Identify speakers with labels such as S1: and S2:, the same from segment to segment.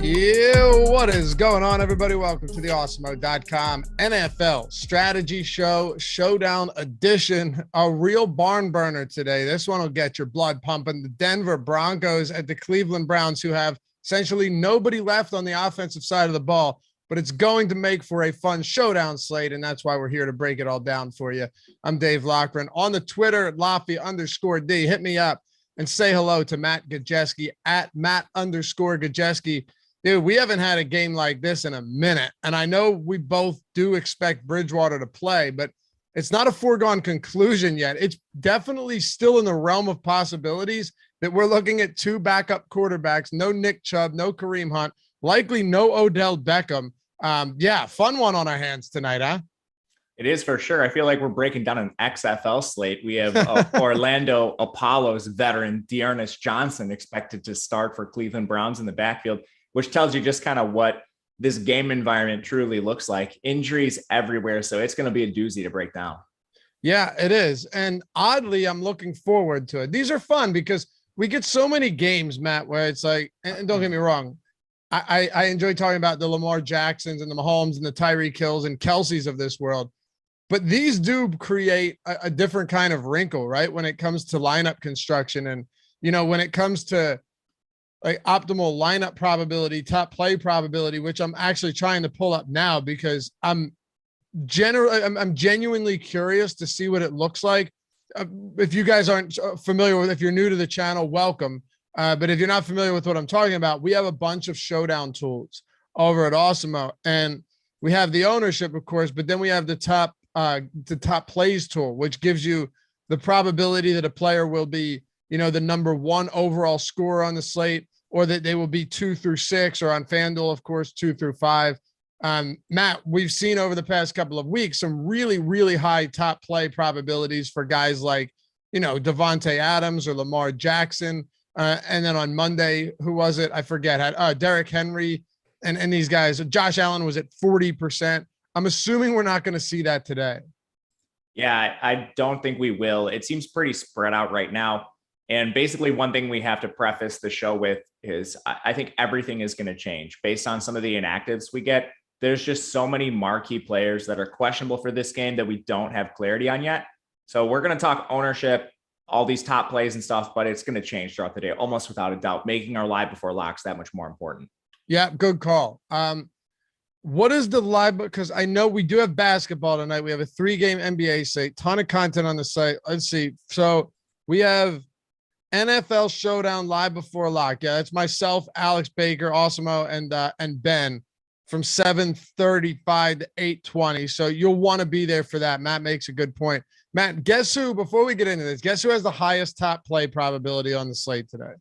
S1: Yo, what is going on, everybody? Welcome to the Awesemo.com NFL Strategy Show, Showdown Edition. A real barn burner today. This one will get your blood pumping. The Denver Broncos at the Cleveland Browns, who have essentially nobody left on the offensive side of the ball, but it's going to make for a fun showdown slate, and that's why we're here to break it all down for you. I'm Dave Loughran. On the Twitter, Laffy_D. Hit me up and say hello to Matt Gajeski at Matt_Gajeski. Dude, we haven't had a game like this in a minute. And I know we both do expect Bridgewater to play, but it's not a foregone conclusion yet. It's definitely still in the realm of possibilities that we're looking at two backup quarterbacks, no Nick Chubb, no Kareem Hunt, likely no Odell Beckham. Yeah, fun one on our hands tonight, huh?
S2: It is for sure. I feel like we're breaking down an XFL slate. We have Orlando Apollo's veteran D'Ernest Johnson expected to start for Cleveland Browns in the backfield, which tells you just kind of what this game environment truly looks like. Injuries everywhere, so it's going to be a doozy to break down.
S1: Yeah, it is. And oddly, I'm looking forward to it. These are fun because we get so many games, Matt, where it's like, and don't get me wrong, I enjoy talking about the Lamar Jacksons and the Mahomes and the Tyreek Hills and Kelseys of this world. But these do create a different kind of wrinkle, right? When it comes to lineup construction and, you know, when it comes to like optimal lineup probability, top play probability, which I'm actually trying to pull up now because I'm genuinely curious to see what it looks like. If you guys aren't familiar with, if you're new to the channel, welcome. But if you're not familiar with what I'm talking about, we have a bunch of showdown tools over at Awesemo, and we have the ownership, of course, but then we have the top plays tool, which gives you the probability that a player will be, you know, the number one overall scorer on the slate, or that they will be 2 through 6, or on FanDuel, of course, 2 through 5. Matt, we've seen over the past couple of weeks some really, really high top play probabilities for guys like, you know, Devontae Adams or Lamar Jackson. And then on Monday, who was it? I forget. Had Derrick Henry and these guys. Josh Allen was at 40%. I'm assuming we're not going to see that today.
S2: Yeah, I don't think we will. It seems pretty spread out right now. And basically one thing we have to preface the show with is I think everything is going to change based on some of the inactives we get. There's just so many marquee players that are questionable for this game that we don't have clarity on yet. So we're going to talk ownership, all these top plays and stuff, but it's going to change throughout the day, almost without a doubt, making our live before locks that much more important.
S1: Yeah, good call. What is the live? Because I know we do have basketball tonight. We have a 3-game NBA slate, ton of content on the site. Let's see. So we have NFL Showdown live before lock. Yeah, that's myself, Alex Baker, Awesemo, and Ben from 7:35 to 8:20. So you'll want to be there for that. Matt makes a good point. Matt, guess who, before we get into this, guess who has the highest top play probability on the slate today?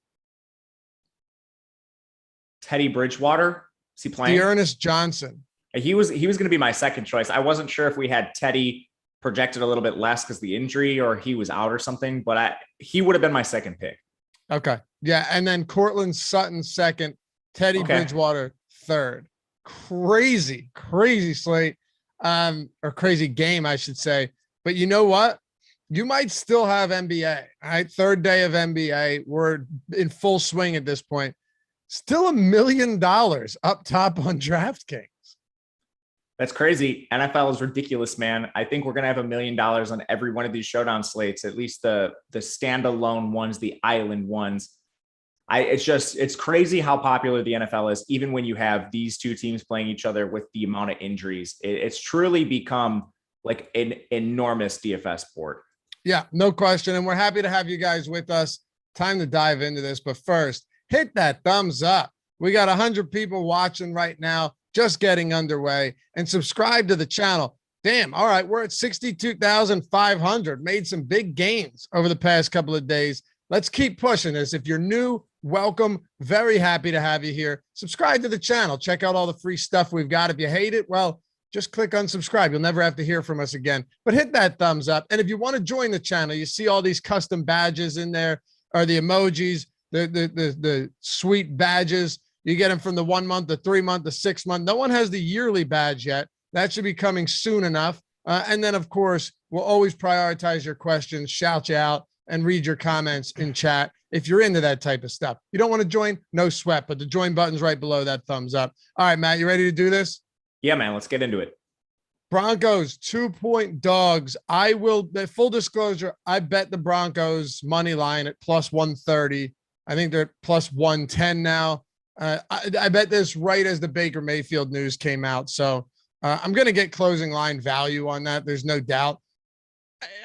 S2: Teddy Bridgewater. Is he playing?
S1: D'Ernest Johnson.
S2: He was going to be my second choice. I wasn't sure if we had Teddy projected a little bit less because the injury or he was out or something, but he would have been my second pick.
S1: Okay. Yeah. And then Cortland Sutton second, Teddy Bridgewater third. Crazy slate, or crazy game, I should say. But you know what? You might still have NBA. All right. Third day of NBA. We're in full swing at this point. Still $1 million up top on DraftKings.
S2: That's crazy. NFL is ridiculous, man. I think we're going to have $1 million on every one of these showdown slates, at least the standalone ones, the island ones. It's crazy how popular the NFL is, even when you have these two teams playing each other with the amount of injuries. It's truly become like an enormous DFS sport.
S1: Yeah, no question. And we're happy to have you guys with us. Time to dive into this. But first, hit that thumbs up. We got 100 people watching right now, just getting underway, and subscribe to the channel. Damn. All right. We're at 62,500, made some big gains over the past couple of days. Let's keep pushing this. If you're new, welcome. Very happy to have you here. Subscribe to the channel. Check out all the free stuff we've got. If you hate it, well, just click unsubscribe. You'll never have to hear from us again, but hit that thumbs up. And if you want to join the channel, you see all these custom badges in there, or the emojis, the sweet badges. You get them from the 1 month, the 3 month, the 6 month. No one has the yearly badge yet. That should be coming soon enough. And then, of course, we'll always prioritize your questions, shout you out, and read your comments in chat. if you're into that type of stuff. You don't want to join, no sweat, but the join button's right below that thumbs up. All right, Matt, you ready to do this?
S2: Yeah, man, let's get into it.
S1: Broncos 2-point dogs. I will, full disclosure, I bet the Broncos money line at plus 130. I think they're at plus 110 now. I bet this right as the Baker Mayfield news came out. So I'm going to get closing line value on that. There's no doubt.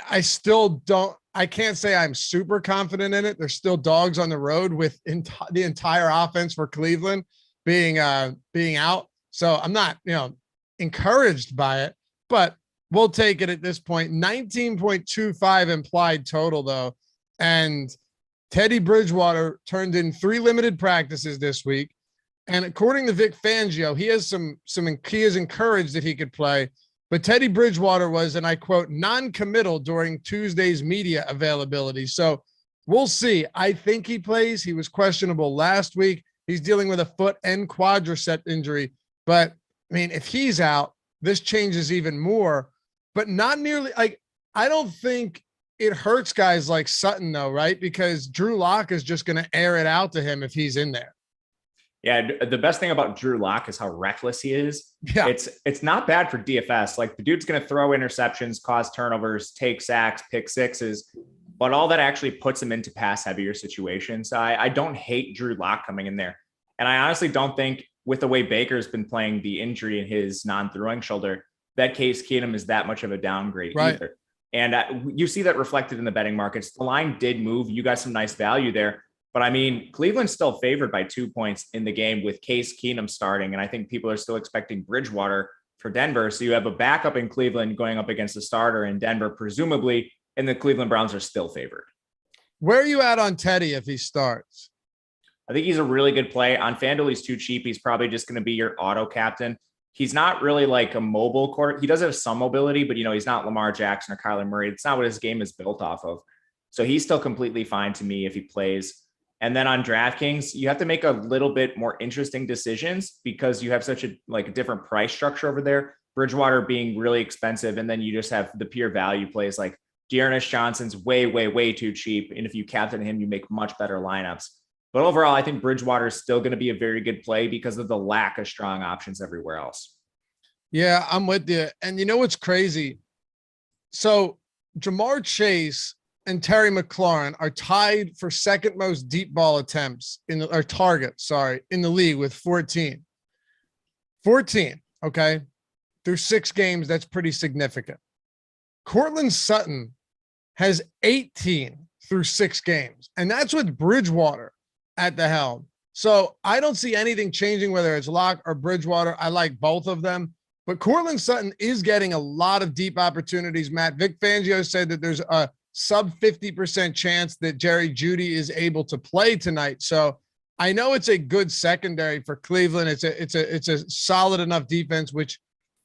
S1: I still don't, I can't say I'm super confident in it. There's still dogs on the road with the entire offense for Cleveland being out. So I'm not, encouraged by it, but we'll take it at this point. 19.25 implied total though. And Teddy Bridgewater turned in 3 limited practices this week. And according to Vic Fangio, he is encouraged that he could play, but Teddy Bridgewater was, and I quote, non-committal during Tuesday's media availability. So we'll see. I think he plays. He was questionable last week. He's dealing with a foot and quadricep injury, but I mean, if he's out, this changes even more, but not nearly like, I don't think it hurts guys like Sutton though, right? Because Drew Lock is just going to air it out to him if he's in there.
S2: Yeah. The best thing about Drew Lock is how reckless he is.
S1: Yeah.
S2: It's not bad for DFS. Like the dude's going to throw interceptions, cause turnovers, take sacks, pick sixes, but all that actually puts him into pass heavier situations. I don't hate Drew Lock coming in there. And I honestly don't think, with the way Baker's been playing, the injury in his non-throwing shoulder, that Case Keenum is that much of a downgrade either. And you see that reflected in the betting markets. The line did move. You got some nice value there. But I mean, Cleveland's still favored by 2 points in the game with Case Keenum starting. And I think people are still expecting Bridgewater for Denver. So you have a backup in Cleveland going up against a starter in Denver, presumably, and the Cleveland Browns are still favored.
S1: Where are you at on Teddy if he starts?
S2: I think he's a really good play. On FanDuel, he's too cheap. He's probably just going to be your auto captain. He's not really like a mobile quarter. He does have some mobility, but he's not Lamar Jackson or Kyler Murray. It's not what his game is built off of. So he's still completely fine to me if he plays. And then on DraftKings, you have to make a little bit more interesting decisions because you have such a different price structure over there. Bridgewater being really expensive, and then you just have the pure value plays like Dearness Johnson's way, way, way too cheap. And if you captain him, you make much better lineups. But overall, I think Bridgewater is still going to be a very good play because of the lack of strong options everywhere else.
S1: Yeah, I'm with you. And you know what's crazy? So Jamar Chase and Terry McLaurin are tied for second most deep ball attempts in the league with 14. 14, okay? Through 6 games, that's pretty significant. Courtland Sutton has 18 through 6 games, and that's with Bridgewater at the helm. So I don't see anything changing, whether it's Locke or Bridgewater. I like both of them, but Courtland Sutton is getting a lot of deep opportunities. Matt, Vic Fangio said that there's a sub 50% chance that Jerry Jeudy is able to play tonight. So I know it's a good secondary for Cleveland. It's a solid enough defense, which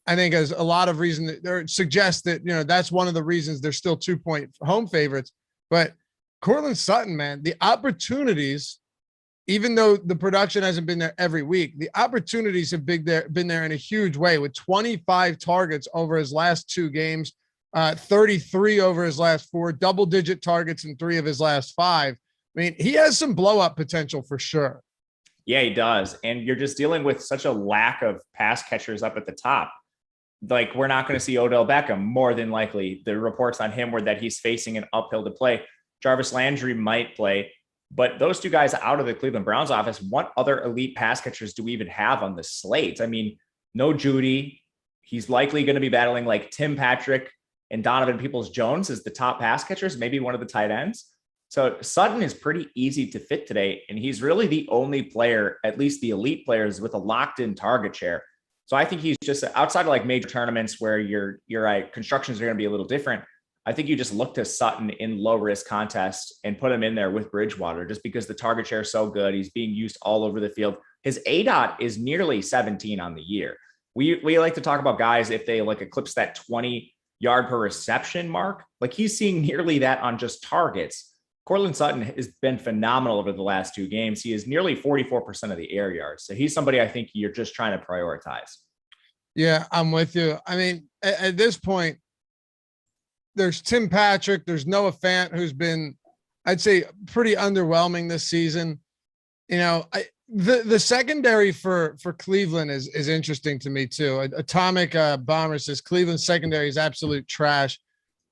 S1: I think has a lot of reason that suggests that, that's one of the reasons they're still 2-point home favorites. But Courtland Sutton, man, the opportunities, even though the production hasn't been there every week, the opportunities have been there in a huge way with 25 targets over his last 2 games, 33 over his last 4, double-digit targets in 3 of his last 5. I mean, he has some blow-up potential for sure.
S2: Yeah, he does. And you're just dealing with such a lack of pass catchers up at the top. Like, we're not going to see Odell Beckham, more than likely. The reports on him were that he's facing an uphill to play. Jarvis Landry might play. But those 2 guys out of the Cleveland Browns office, what other elite pass catchers do we even have on the slate? I mean, no Jeudy. He's likely going to be battling like Tim Patrick and Donovan Peoples-Jones as the top pass catchers, maybe one of the tight ends. So Sutton is pretty easy to fit today. And he's really the only player, at least the elite players, with a locked in target share. So I think he's just outside of like major tournaments where your constructions are going to be a little different. I think you just look to Sutton in low risk contests and put him in there with Bridgewater just because the target share is so good. He's being used all over the field. His ADOT is nearly 17 on the year. We like to talk about guys if they like eclipse that 20 yard per reception mark. Like he's seeing nearly that on just targets. Courtland Sutton has been phenomenal over the last 2 games. He is nearly 44% of the air yards. So he's somebody I think you're just trying to prioritize.
S1: Yeah, I'm with you. I mean, at this point, there's Tim Patrick, there's Noah Fant, who's been, I'd say pretty underwhelming this season. The secondary for Cleveland is interesting to me too. Atomic Bomber says Cleveland secondary is absolute trash.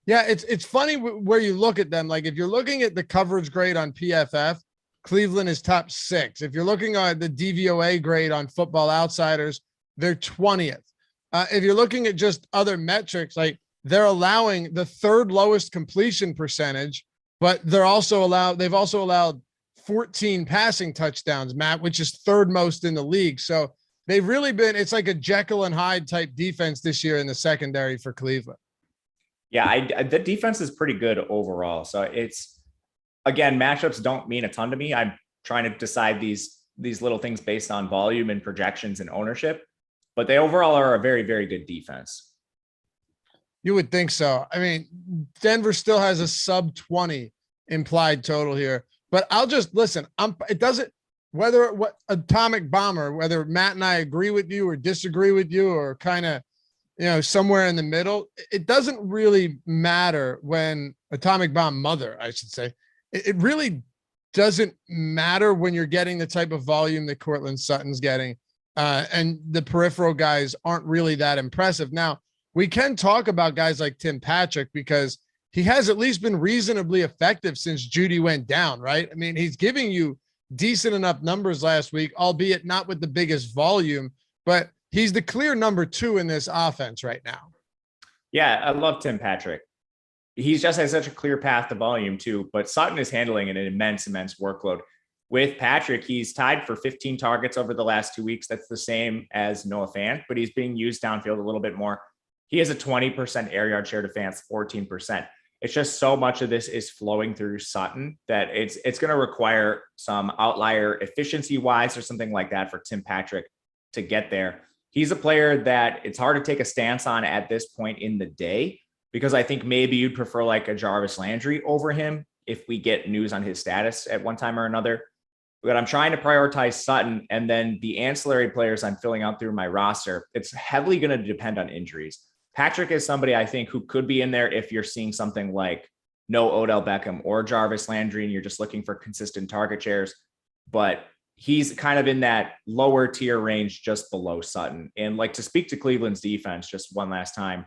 S1: Yeah, it's funny where you look at them. Like if you're looking at the coverage grade on PFF, Cleveland is top 6. If you're looking at the DVOA grade on Football Outsiders, they're 20th. If you're looking at just other metrics, like they're allowing the 3rd lowest completion percentage, but they've also allowed 14 passing touchdowns, Matt, which is 3rd most in the league. So they've really been, it's like a Jekyll and Hyde type defense this year in the secondary for Cleveland.
S2: Yeah, the defense is pretty good overall. So it's, again, matchups don't mean a ton to me. I'm trying to decide these little things based on volume and projections and ownership, but they overall are a very, very good defense.
S1: You would think so. I mean, Denver still has a sub 20 implied total here, but I'll just listen. It doesn't, what Atomic Bomber, whether Matt and I agree with you or disagree with you or kind of, somewhere in the middle, it doesn't really matter when Atomic Bomb Mother, I should say, it really doesn't matter when you're getting the type of volume that Courtland Sutton's getting, and the peripheral guys aren't really that impressive. Now, we can talk about guys like Tim Patrick because he has at least been reasonably effective since Judy went down, right? I mean, he's giving you decent enough numbers last week, albeit not with the biggest volume, but he's the clear number 2 in this offense right now.
S2: Yeah, I love Tim Patrick. He's just has such a clear path to volume too, but Sutton is handling an immense workload. With Patrick, he's tied for 15 targets over the last 2 weeks. That's the same as Noah Fant, but he's being used downfield a little bit more. He has a 20% air yard share to Fant's 14%. It's just so much of this is flowing through Sutton that it's going to require some outlier efficiency wise or something like that for Tim Patrick to get there. He's a player that it's hard to take a stance on at this point in the day, because I think maybe you'd prefer like a Jarvis Landry over him if we get news on his status at one time or another. But I'm trying to prioritize Sutton, and then the ancillary players I'm filling out through my roster, it's heavily going to depend on injuries. Patrick is somebody I think who could be in there if you're seeing something like no Odell Beckham or Jarvis Landry and you're just looking for consistent target shares. But he's kind of in that lower tier range just below Sutton. And like, to speak to Cleveland's defense just one last time,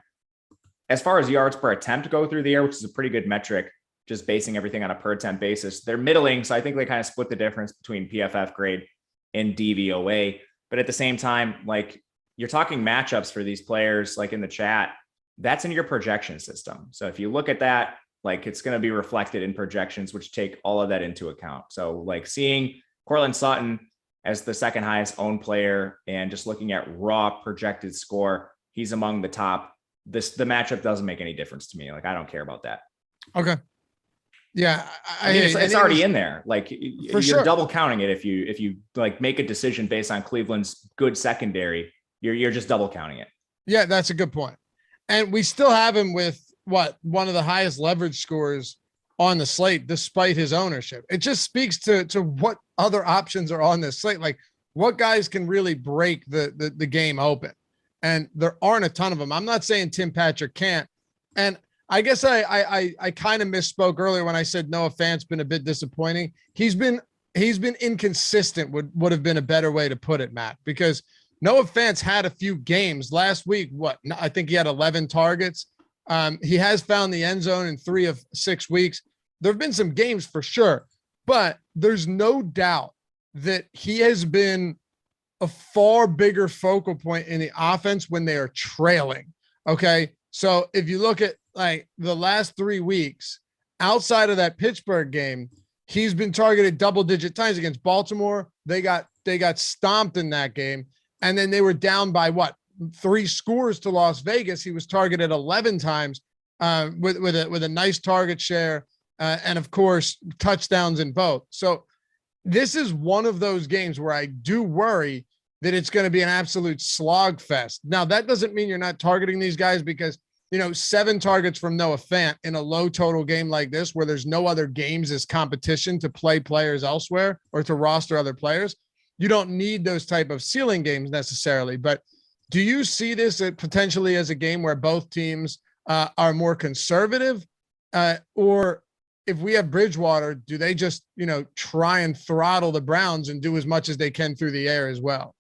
S2: as far as yards per attempt go through the air, which is a pretty good metric, just basing everything on a per attempt basis, they're middling. So I think they kind of split the difference between PFF grade and DVOA. But at the same time, like, you're talking matchups for these players, like in the chat, that's in your projection system. So if you look at that, like, it's going to be reflected in projections, which take all of that into account. So like seeing Courtland Sutton as the 2nd highest owned player and just looking at raw projected score, he's among the top. The matchup doesn't make any difference to me. Like, I don't care about that.
S1: Okay. Yeah.
S2: I mean, it's already in there. Like, you're
S1: sure.
S2: double counting it. If you like make a decision based on Cleveland's good secondary, you're just double counting it.
S1: Yeah, that's a good point. And we still have him with one of the highest leverage scores on the slate, despite his ownership. It just speaks to what other options are on this slate. Like, what guys can really break the game open. And there aren't a ton of them. I'm not saying Tim Patrick can't. And I guess I kind of misspoke earlier when I said Noah Fant's been a bit disappointing. He's been inconsistent would have been a better way to put it, Matt, because Noah Fant's had a few games last week. I think he had 11 targets. He has found the end zone in 3 of 6 weeks. There have been some games for sure, but there's no doubt that he has been a far bigger focal point in the offense when they are trailing. Okay. So if you look at like the last 3 weeks outside of that Pittsburgh game, he's been targeted double-digit times. Against Baltimore. They got stomped in that game. And then they were down by 3 scores to Las Vegas. He was targeted 11 times with a nice target share. And of course, touchdowns in both. So this is one of those games where I do worry that it's going to be an absolute slog fest. Now, that doesn't mean you're not targeting these guys because, 7 targets from Noah Fant in a low total game like this, where there's no other games as competition to play players elsewhere or to roster other players. You don't need those type of ceiling games necessarily, but do you see this potentially as a game where both teams are more conservative, or if we have Bridgewater, do they just, try and throttle the Browns and do as much as they can through the air as well?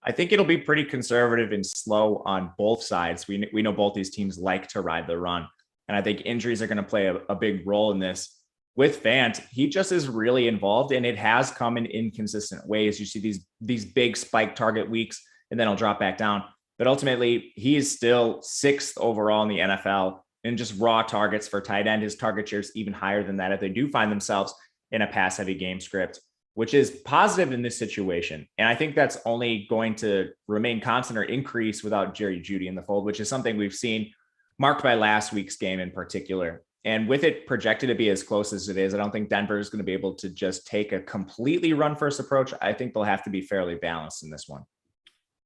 S2: I think it'll be pretty conservative and slow on both sides. We know both these teams like to ride the run. And I think injuries are going to play a big role in this. With Fant, he just is really involved, and it has come in inconsistent ways. You see these big spike target weeks, and then he'll drop back down. But ultimately, he is still 6th overall in the NFL in just raw targets for tight end. His target share is even higher than that if they do find themselves in a pass-heavy game script, which is positive in this situation. And I think that's only going to remain constant or increase without Jerry Jeudy in the fold, which is something we've seen marked by last week's game in particular. And with it projected to be as close as it is, I don't think Denver is going to be able to just take a completely run-first approach. I think they'll have to be fairly balanced in this one.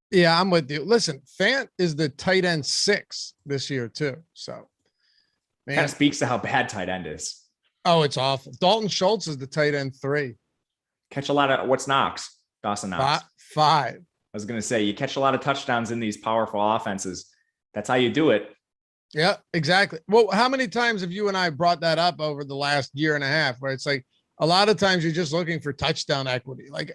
S1: Yeah, I'm with you. Listen, Fant is the tight end 6 this year too. So, man,
S2: kind of speaks to how bad tight end is.
S1: Oh, it's awful. Dalton Schultz is the tight end 3.
S2: Catch a lot of what's Knox? Dawson Knox.
S1: 5.
S2: I was going to say, you catch a lot of touchdowns in these powerful offenses. That's how you do it.
S1: Yeah, exactly. Well, how many times have you and I brought that up over the last year and a half, where it's like a lot of times you're just looking for touchdown equity? Like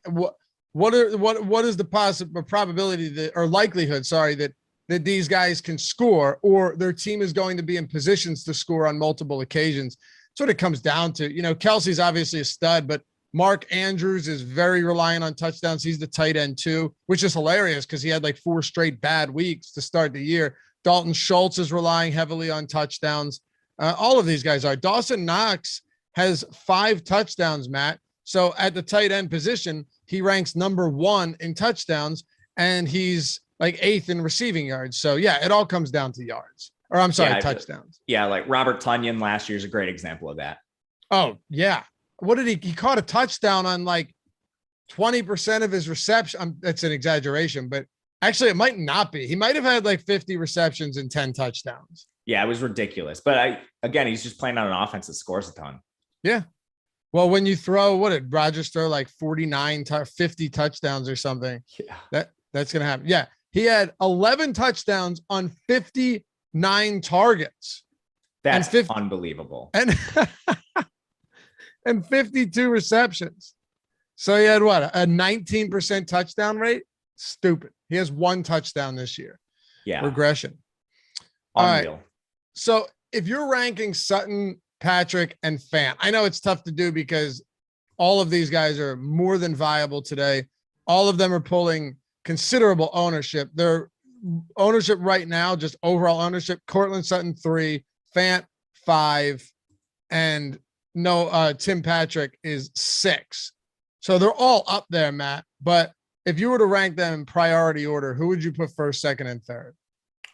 S1: what is the possible probability that, or likelihood, that these guys can score, or their team is going to be in positions to score on multiple occasions? That's what it comes down to. Kelsey's obviously a stud, but Mark Andrews is very reliant on touchdowns. He's the tight end 2, which is hilarious because he had like 4 straight bad weeks to start the year. Dalton Schultz is relying heavily on touchdowns. All of these guys are. Dawson Knox has 5 touchdowns, Matt. So at the tight end position, he ranks number 1 in touchdowns, and he's like 8th in receiving yards. So yeah, it all comes down to yards, or I'm sorry, touchdowns.
S2: Yeah. Like Robert Tonyan last year is a great example of that.
S1: Oh yeah. What did he caught a touchdown on like 20% of his reception. That's an exaggeration, but actually it might not be. He might've had like 50 receptions and 10 touchdowns.
S2: Yeah, it was ridiculous. But again, he's just playing on an offense that scores a ton.
S1: Yeah. Well, when you throw, what did Rodgers throw, like 50 touchdowns or something? Yeah. That's going to happen. Yeah. He had 11 touchdowns on 59 targets.
S2: That's unbelievable.
S1: And, and 52 receptions. So he had what? A 19% touchdown rate? Stupid. He has 1 touchdown this year.
S2: Yeah.
S1: Regression.
S2: Unreal.
S1: All right. So if you're ranking Sutton, Patrick, and Fant, I know it's tough to do because all of these guys are more than viable today. All of them are pulling considerable ownership. Their ownership right now, just overall ownership, Cortland Sutton 3, Fant 5, and Tim Patrick is 6. So they're all up there, Matt. But if you were to rank them in priority order, who would you put first, second, and third?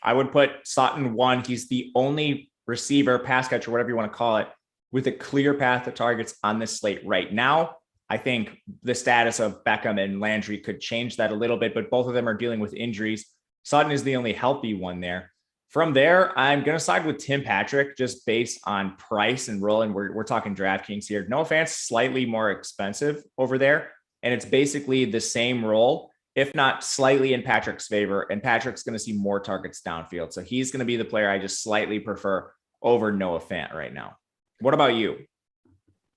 S2: I would put Sutton 1. He's the only receiver, pass catcher, whatever you want to call it, with a clear path to targets on this slate right now. I think the status of Beckham and Landry could change that a little bit, but both of them are dealing with injuries. Sutton is the only healthy one there. From there, I'm going to side with Tim Patrick just based on price and role. And we're talking DraftKings here. No offense, slightly more expensive over there. And it's basically the same role, if not slightly in Patrick's favor. And Patrick's going to see more targets downfield. So he's going to be the player I just slightly prefer over Noah Fant right now. What about you?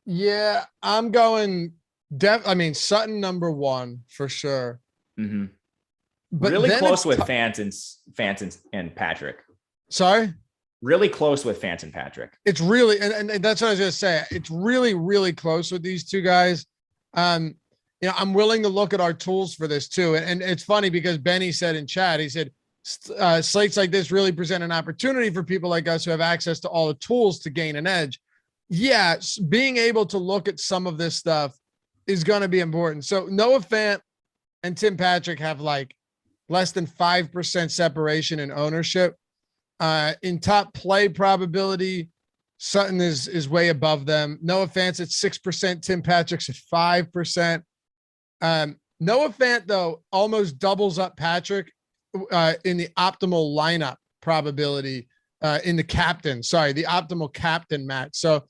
S1: Yeah, I'm going Sutton number 1 for sure.
S2: Mm-hmm. But really close with Fant and Patrick.
S1: Sorry?
S2: Really close with Fant and Patrick.
S1: It's really, and that's what I was going to say. It's really, really close with these two guys. I'm willing to look at our tools for this too. And it's funny because Benny said in chat, he said, slates like this really present an opportunity for people like us who have access to all the tools to gain an edge. Yeah, being able to look at some of this stuff is going to be important. So Noah Fant and Tim Patrick have like less than 5% separation in ownership. In top play probability, Sutton is way above them. Noah Fant's at 6%. Tim Patrick's at 5%. Noah Fant, though, almost doubles up Patrick in the optimal lineup probability in the optimal captain match. So,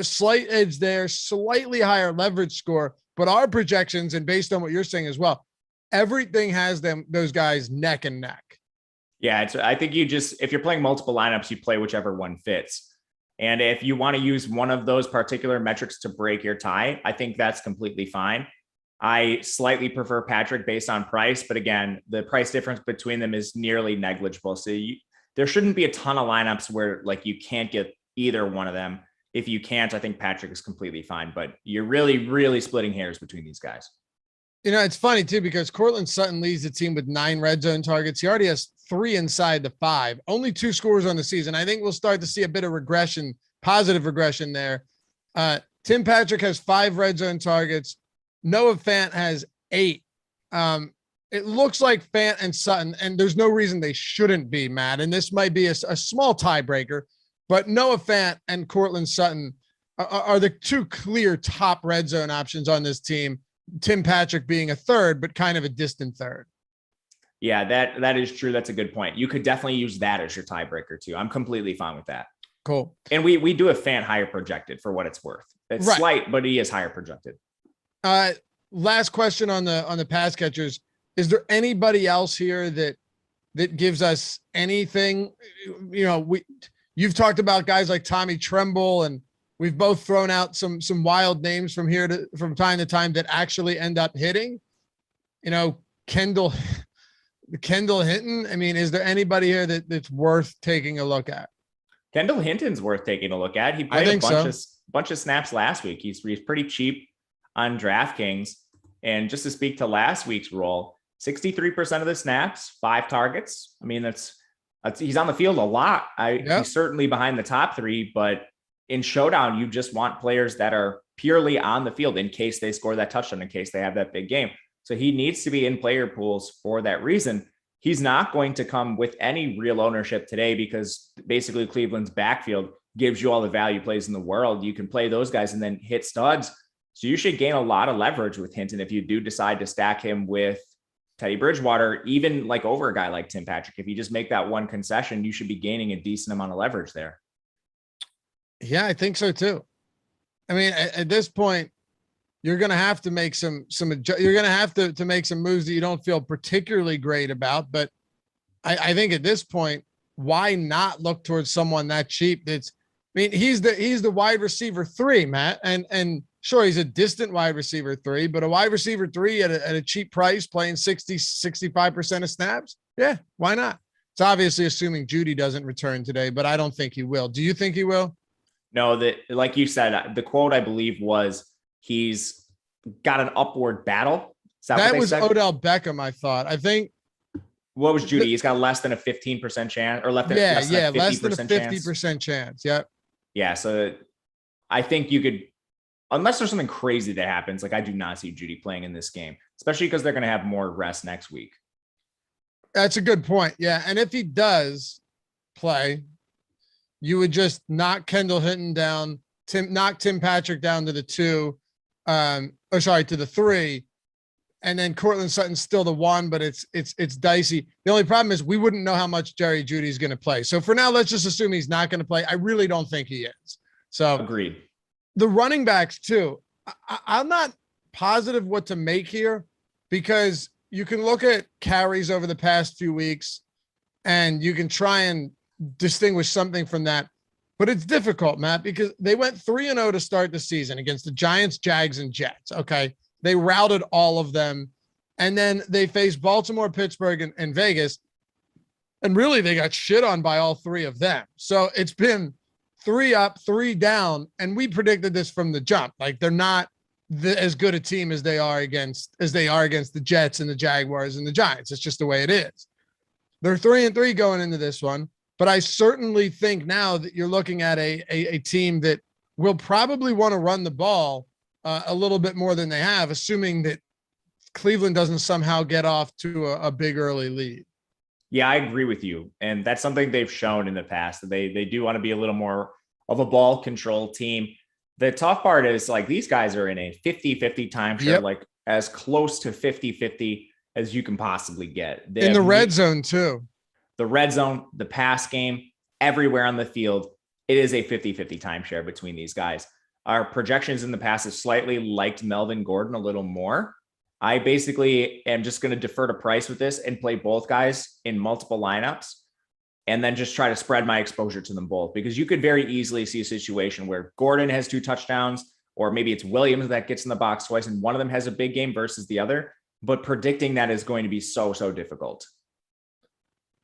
S1: slight edge there, slightly higher leverage score, but our projections, and based on what you're saying as well, everything has those guys neck and neck.
S2: Yeah, I think if you're playing multiple lineups, you play whichever one fits. And if you want to use one of those particular metrics to break your tie, I think that's completely fine. I slightly prefer Patrick based on price, but again, the price difference between them is nearly negligible. So there shouldn't be a ton of lineups where like you can't get either one of them. If you can't, I think Patrick is completely fine, but you're really, really splitting hairs between these guys.
S1: You know, it's funny too, because Cortland Sutton leads the team with 9 red zone targets. He already has 3 inside the 5, only 2 scores on the season. I think we'll start to see a bit of regression, positive regression there. Tim Patrick has 5 red zone targets. Noah Fant has 8. It looks like Fant and Sutton, and there's no reason they shouldn't be, Matt. And this might be a small tiebreaker, but Noah Fant and Cortland Sutton are the 2 clear top red zone options on this team. Tim Patrick being a third, but kind of a distant third.
S2: Yeah, that is true. That's a good point. You could definitely use that as your tiebreaker too. I'm completely fine with that.
S1: Cool.
S2: And we do have Fant higher projected for what it's worth. It's right. Slight, but he is higher projected.
S1: Last question on the pass catchers. Is there anybody else here that gives us anything? You know, you've talked about guys like Tommy Tremble, and we've both thrown out some wild names from time to time that actually end up hitting. You know, Kendall Hinton. I mean, is there anybody here that's worth taking a look at?
S2: Kendall Hinton's worth taking a look at. He played a bunch of snaps last week. He's pretty cheap on DraftKings. And just to speak to last week's role, 63% of the snaps, 5 targets. I mean, that's he's on the field a lot. He's certainly behind the top 3, but in Showdown, you just want players that are purely on the field in case they score that touchdown, in case they have that big game. So he needs to be in player pools for that reason. He's not going to come with any real ownership today because basically Cleveland's backfield gives you all the value plays in the world. You can play those guys and then hit studs. So you should gain a lot of leverage with Hinton if you do decide to stack him with Teddy Bridgewater, even like over a guy like Tim Patrick. If you just make that one concession, you should be gaining a decent amount of leverage there.
S1: Yeah, I think so too. I mean, at this point, you're going to have to make you're going to have to make some moves that you don't feel particularly great about. But I think at this point, why not look towards someone that cheap? He's the wide receiver 3, Matt, and sure, he's a distant wide receiver 3, but a wide receiver 3 at a cheap price playing 65% of snaps. Yeah, why not? It's obviously assuming Judy doesn't return today, but I don't think he will. Do you think he will?
S2: No, that, like you said, the quote I believe was he's got an upward battle.
S1: That was said? Odell Beckham, I thought. I think.
S2: What was Judy? He's got less than a 15% chance, or less than a 50%
S1: chance. Yep.
S2: Yeah. So I think you could, unless there's something crazy that happens, like I do not see Judy playing in this game, especially because they're going to have more rest next week.
S1: That's a good point. Yeah. And if he does play, you would just knock Kendall Hinton down, knock Tim Patrick down to the 2, to the 3. And then Cortland Sutton's still the 1, but it's dicey. The only problem is we wouldn't know how much Jerry Judy's going to play. So for now, let's just assume he's not going to play. I really don't think he is. So
S2: agreed.
S1: The running backs too. I'm not positive what to make here because you can look at carries over the past few weeks and you can try and distinguish something from that, but it's difficult, Matt, because they went 3-0 to start the season against the Giants, Jags, and Jets. Okay. They routed all of them. And then they faced Baltimore, Pittsburgh, and Vegas. And really they got shit on by all 3 of them. So it's been 3 up, 3 down. And we predicted this from the jump. Like they're not as good a team as they are against the Jets and the Jaguars and the Giants. It's just the way it is. They're 3-3 going into this one. But I certainly think now that you're looking at a team that will probably want to run the ball a little bit more than they have, assuming that Cleveland doesn't somehow get off to a big early lead.
S2: Yeah, I agree with you. And that's something they've shown in the past that they do want to be a little more of a ball control team. The tough part is like these guys are in a 50-50 timeshare, like as close to 50-50 as you can possibly get.
S1: In the red zone too.
S2: The red zone, the pass game, everywhere on the field, it is a 50-50 timeshare between these guys. Our projections in the past have slightly liked Melvin Gordon a little more. I basically am just going to defer to price with this and play both guys in multiple lineups. and then just try to spread my exposure to them both, because you could very easily see a situation where Gordon has 2 touchdowns, or maybe it's Williams that gets in the box twice and one of them has a big game versus the other. But predicting that is going to be so difficult.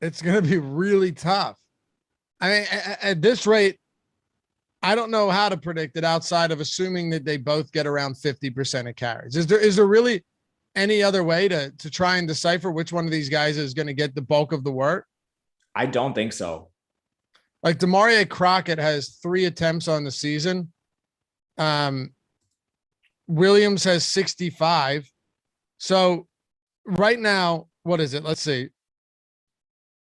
S1: It's going to be really tough. I mean, at this rate, I don't know how to predict it outside of assuming that they both get around 50% of carries. Is there really any other way to try and decipher which one of these guys is going to get the bulk of the work?
S2: I don't think so.
S1: Like Demaria Crockett has 3 attempts on the season. Williams has 65. So right now, what is it? Let's see.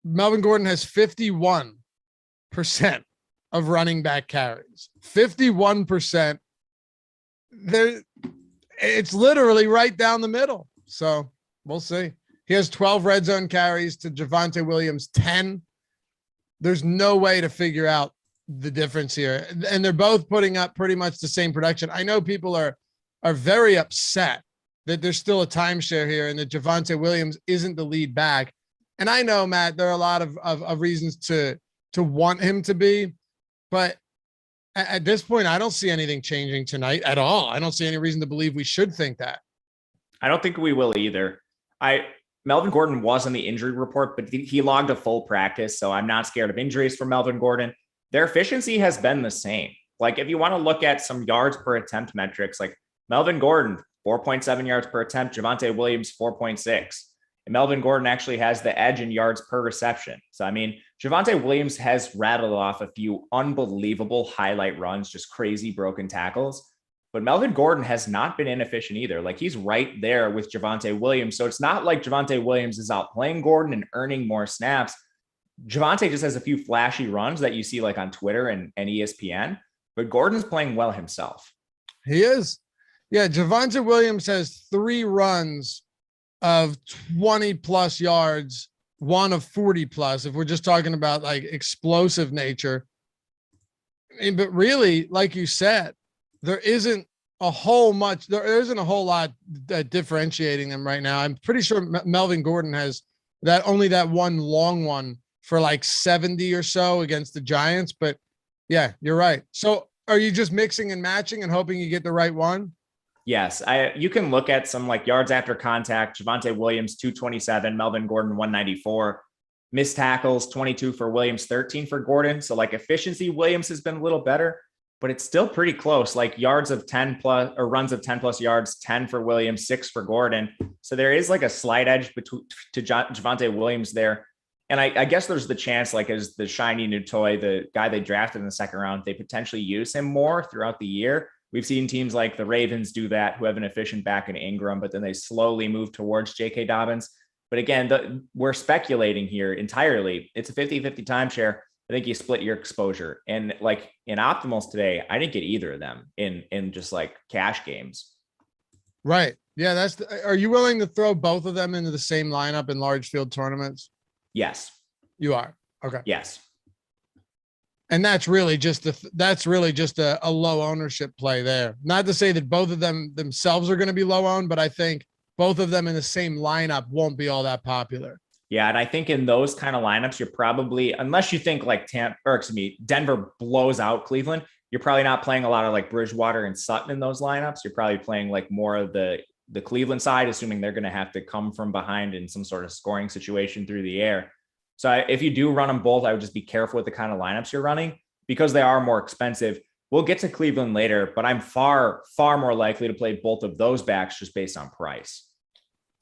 S1: Melvin Gordon has 51% of running back carries. 51%. It's literally right down the middle. So we'll see. He has 12 red zone carries to Javonte Williams 10. There's no way to figure out the difference here. And they're both putting up pretty much the same production. I know people are very upset that there's still a timeshare here and that Javonte Williams isn't the lead back. And I know, Matt, there are a lot of reasons to want him to be, but at this point, I don't see anything changing tonight at all. I don't see any reason to believe we should think that.
S2: I don't think we will either. Melvin Gordon was on the injury report, but he logged a full practice, so I'm not scared of injuries for Melvin Gordon. Their efficiency has been the same. Like if you want to look at some yards per attempt metrics, like Melvin Gordon, 4.7 yards per attempt, Javonte Williams, 4.6. And Melvin Gordon actually has the edge in yards per reception. So, I mean, Javonte Williams has rattled off a few unbelievable highlight runs, just crazy broken tackles. But Melvin Gordon has not been inefficient either. Like he's right there with Javonte Williams. So it's not like Javonte Williams is outplaying Gordon and earning more snaps. Javonte just has a few flashy runs that you see like on Twitter and ESPN, but Gordon's playing well himself.
S1: He is. Yeah, Javonte Williams has 3 runs of 20 plus yards, 1 of 40 plus, if we're just talking about like explosive nature. I mean, but really, like you said, there isn't a whole lot differentiating them right now. I'm pretty sure Melvin Gordon has only that one long one for like 70 or so against the Giants. But yeah, you're right. So are you just mixing and matching and hoping you get the right one?
S2: Yes, you can look at some like yards after contact. Javonte Williams, 227, Melvin Gordon, 194. Missed tackles, 22 for Williams, 13 for Gordon. So like efficiency, Williams has been a little better, but it's still pretty close. Like yards of 10 plus or runs of 10 plus yards, 10 for Williams, 6 for Gordon. So there is like a slight edge to Javonte Williams there. And I guess there's the chance, like as the shiny new toy, the guy they drafted in the second round, they potentially use him more throughout the year. We've seen teams like the Ravens do that, who have an efficient back in Ingram, but then they slowly move towards J.K. Dobbins. But again, we're speculating here entirely. It's a 50-50 timeshare. I think you split your exposure. And like in optimals today, I didn't get either of them in just like cash games.
S1: Right. Yeah. Are you willing to throw both of them into the same lineup in large field tournaments?
S2: Yes.
S1: You are. Okay.
S2: Yes.
S1: And that's really just a low ownership play there. Not to say that both of them themselves are going to be low owned, but I think both of them in the same lineup won't be all that popular.
S2: Yeah. And I think in those kind of lineups, you're probably, unless you think like Denver blows out Cleveland, you're probably not playing a lot of like Bridgewater and Sutton in those lineups. You're probably playing like more of the Cleveland side, assuming they're going to have to come from behind in some sort of scoring situation through the air. So if you do run them both, I would just be careful with the kind of lineups you're running because they are more expensive. We'll get to Cleveland later, but I'm far, far more likely to play both of those backs just based on price.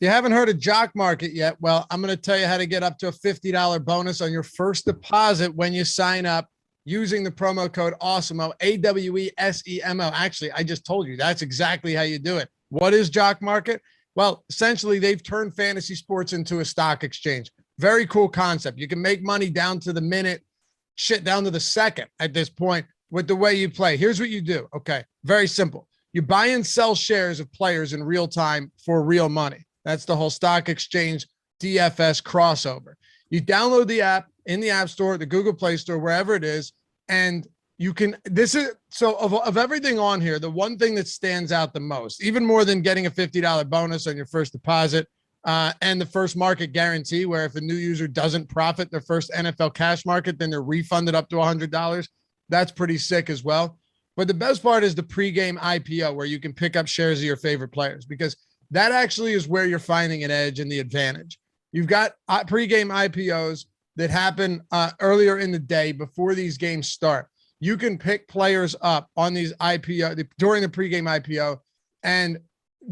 S1: If you haven't heard of Jock Market yet, well, I'm going to tell you how to get up to a $50 bonus on your first deposit when you sign up using the promo code Awesemo, AWESEMO. Actually, I just told you that's exactly how you do it. What is Jock Market? Well, essentially, they've turned fantasy sports into a stock exchange. Very cool concept. You can make money down to the minute, down to the second at this point with the way you play. Here's what you do. Okay. Very simple. You buy and sell shares of players in real time for real money. That's the whole stock exchange DFS crossover. You download the app in the App Store, the Google Play Store, wherever it is. And you can, of everything on here, the one thing that stands out the most, even more than getting a $50 bonus on your first deposit, and the first market guarantee, where if a new user doesn't profit their first NFL cash market, then they're refunded up to $100. That's pretty sick as well. But the best part is the pregame IPO, where you can pick up shares of your favorite players, because that actually is where you're finding an edge and the advantage. You've got pregame IPOs that happen earlier in the day before these games start. You can pick players up on these IPO during the pregame IPO and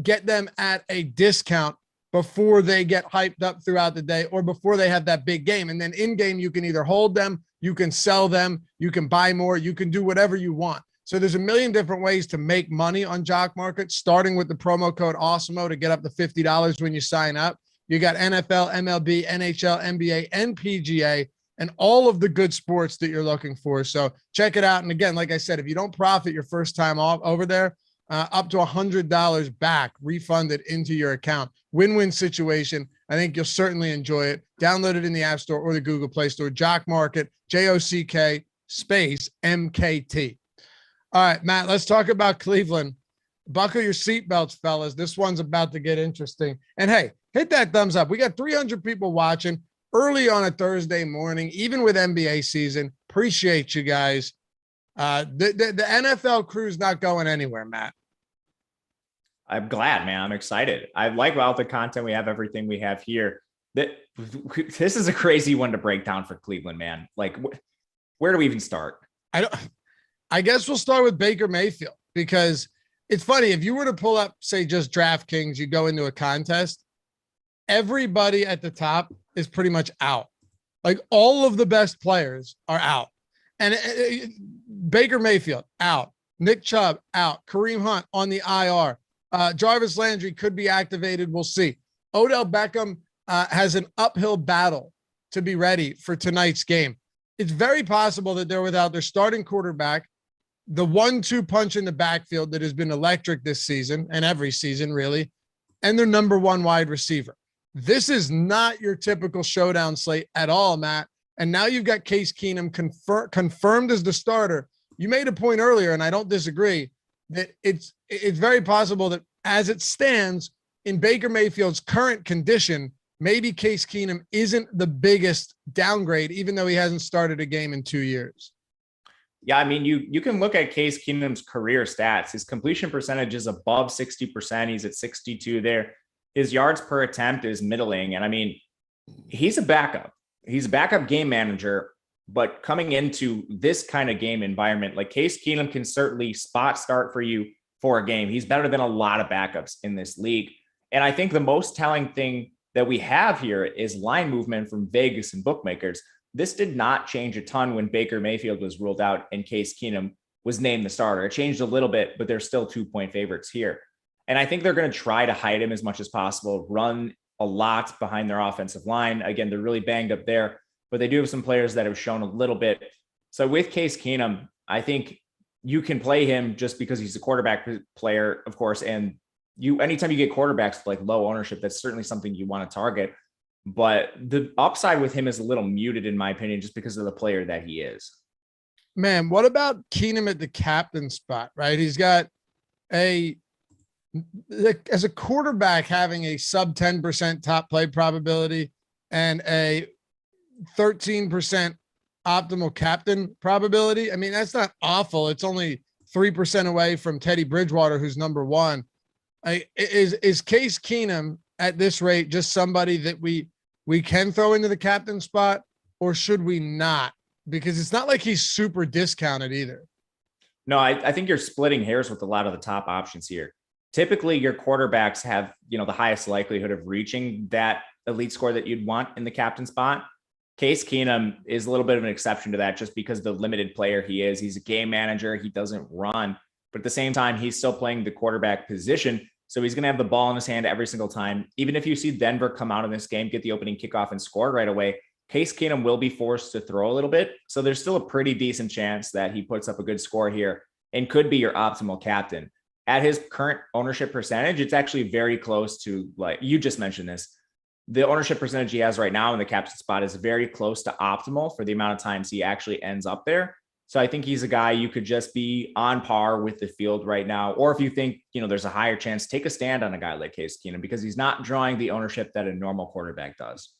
S1: get them at a discount before they get hyped up throughout the day or before they have that big game. And then in game, you can either hold them, you can sell them, you can buy more, you can do whatever you want. So there's a million different ways to make money on Jock Market, starting with the promo code Awesemo to get up to $50 when you sign up. You got NFL, MLB, NHL, NBA, and PGA, and all of the good sports that you're looking for. So check it out. And again, like I said, if you don't profit your first time off over there, up to $100 back refunded into your account. Win-win situation. I think you'll certainly enjoy it. Download it in the App Store or the Google Play Store. Jock Market, JOCK space MKT. All right, Matt, let's talk about Cleveland. Buckle your seatbelts, fellas. This one's about to get interesting. And hey, hit that thumbs up. We got 300 people watching early on a Thursday morning, even with NBA season. Appreciate you guys. The NFL crew's not going anywhere, Matt.
S2: I'm glad, man. I'm excited. I like all the content we have, everything we have here. This is a crazy one to break down for Cleveland, man. Like, where do we even start?
S1: I guess we'll start with Baker Mayfield, because it's funny. If you were to pull up, say, just DraftKings, you go into a contest, everybody at the top is pretty much out. Like, all of the best players are out. And Baker Mayfield out, Nick Chubb out, Kareem Hunt on the IR, Jarvis Landry could be activated. We'll see. Odell Beckham has an uphill battle to be ready for tonight's game. It's very possible that they're without their starting quarterback, the 1-2 punch in the backfield that has been electric this season and every season really, and their number one wide receiver. This is not your typical showdown slate at all, Matt. And now you've got Case Keenum confirmed as the starter. You made a point earlier, and I don't disagree, that it's very possible that as it stands in Baker Mayfield's current condition, maybe Case Keenum isn't the biggest downgrade, even though he hasn't started a game in 2 years.
S2: Yeah, I mean, you can look at Case Keenum's career stats. His completion percentage is above 60%. He's at 62 there. His yards per attempt is middling. And I mean, he's a backup. He's a backup game manager, but coming into this kind of game environment, like Case Keenum can certainly spot start for you for a game. He's better than a lot of backups in this league. And I think the most telling thing that we have here is line movement from Vegas and bookmakers. This did not change a ton when Baker Mayfield was ruled out and Case Keenum was named the starter. It changed a little bit, but they're still 2-point favorites here. And I think they're going to try to hide him as much as possible, run a lot behind their offensive line. Again, they're really banged up there, but they do have some players that have shown a little bit. So with Case Keenum, I think you can play him just because he's a quarterback player, of course. And anytime you get quarterbacks with like low ownership, that's certainly something you want to target. But the upside with him is a little muted, in my opinion, just because of the player that he is.
S1: Man, what about Keenum at the captain spot, right? He's got as a quarterback having a sub 10% top play probability and a 13% optimal captain probability. I mean, that's not awful. It's only 3% away from Teddy Bridgewater, who's number one. Is Case Keenum at this rate just somebody that we can throw into the captain spot, or should we not? Because it's not like he's super discounted either.
S2: No, I think you're splitting hairs with a lot of the top options here. Typically, your quarterbacks have, the highest likelihood of reaching that elite score that you'd want in the captain spot. Case Keenum is a little bit of an exception to that just because of the limited player he is. He's a game manager. He doesn't run, but at the same time, he's still playing the quarterback position. So he's going to have the ball in his hand every single time. Even if you see Denver come out in this game, get the opening kickoff and score right away, Case Keenum will be forced to throw a little bit. So there's still a pretty decent chance that he puts up a good score here and could be your optimal captain. At his current ownership percentage, it's actually very close to, like you just mentioned this. The ownership percentage he has right now in the captain spot is very close to optimal for the amount of times he actually ends up there. So I think he's a guy you could just be on par with the field right now. Or if you think, there's a higher chance, take a stand on a guy like Case Keenum because he's not drawing the ownership that a normal quarterback does.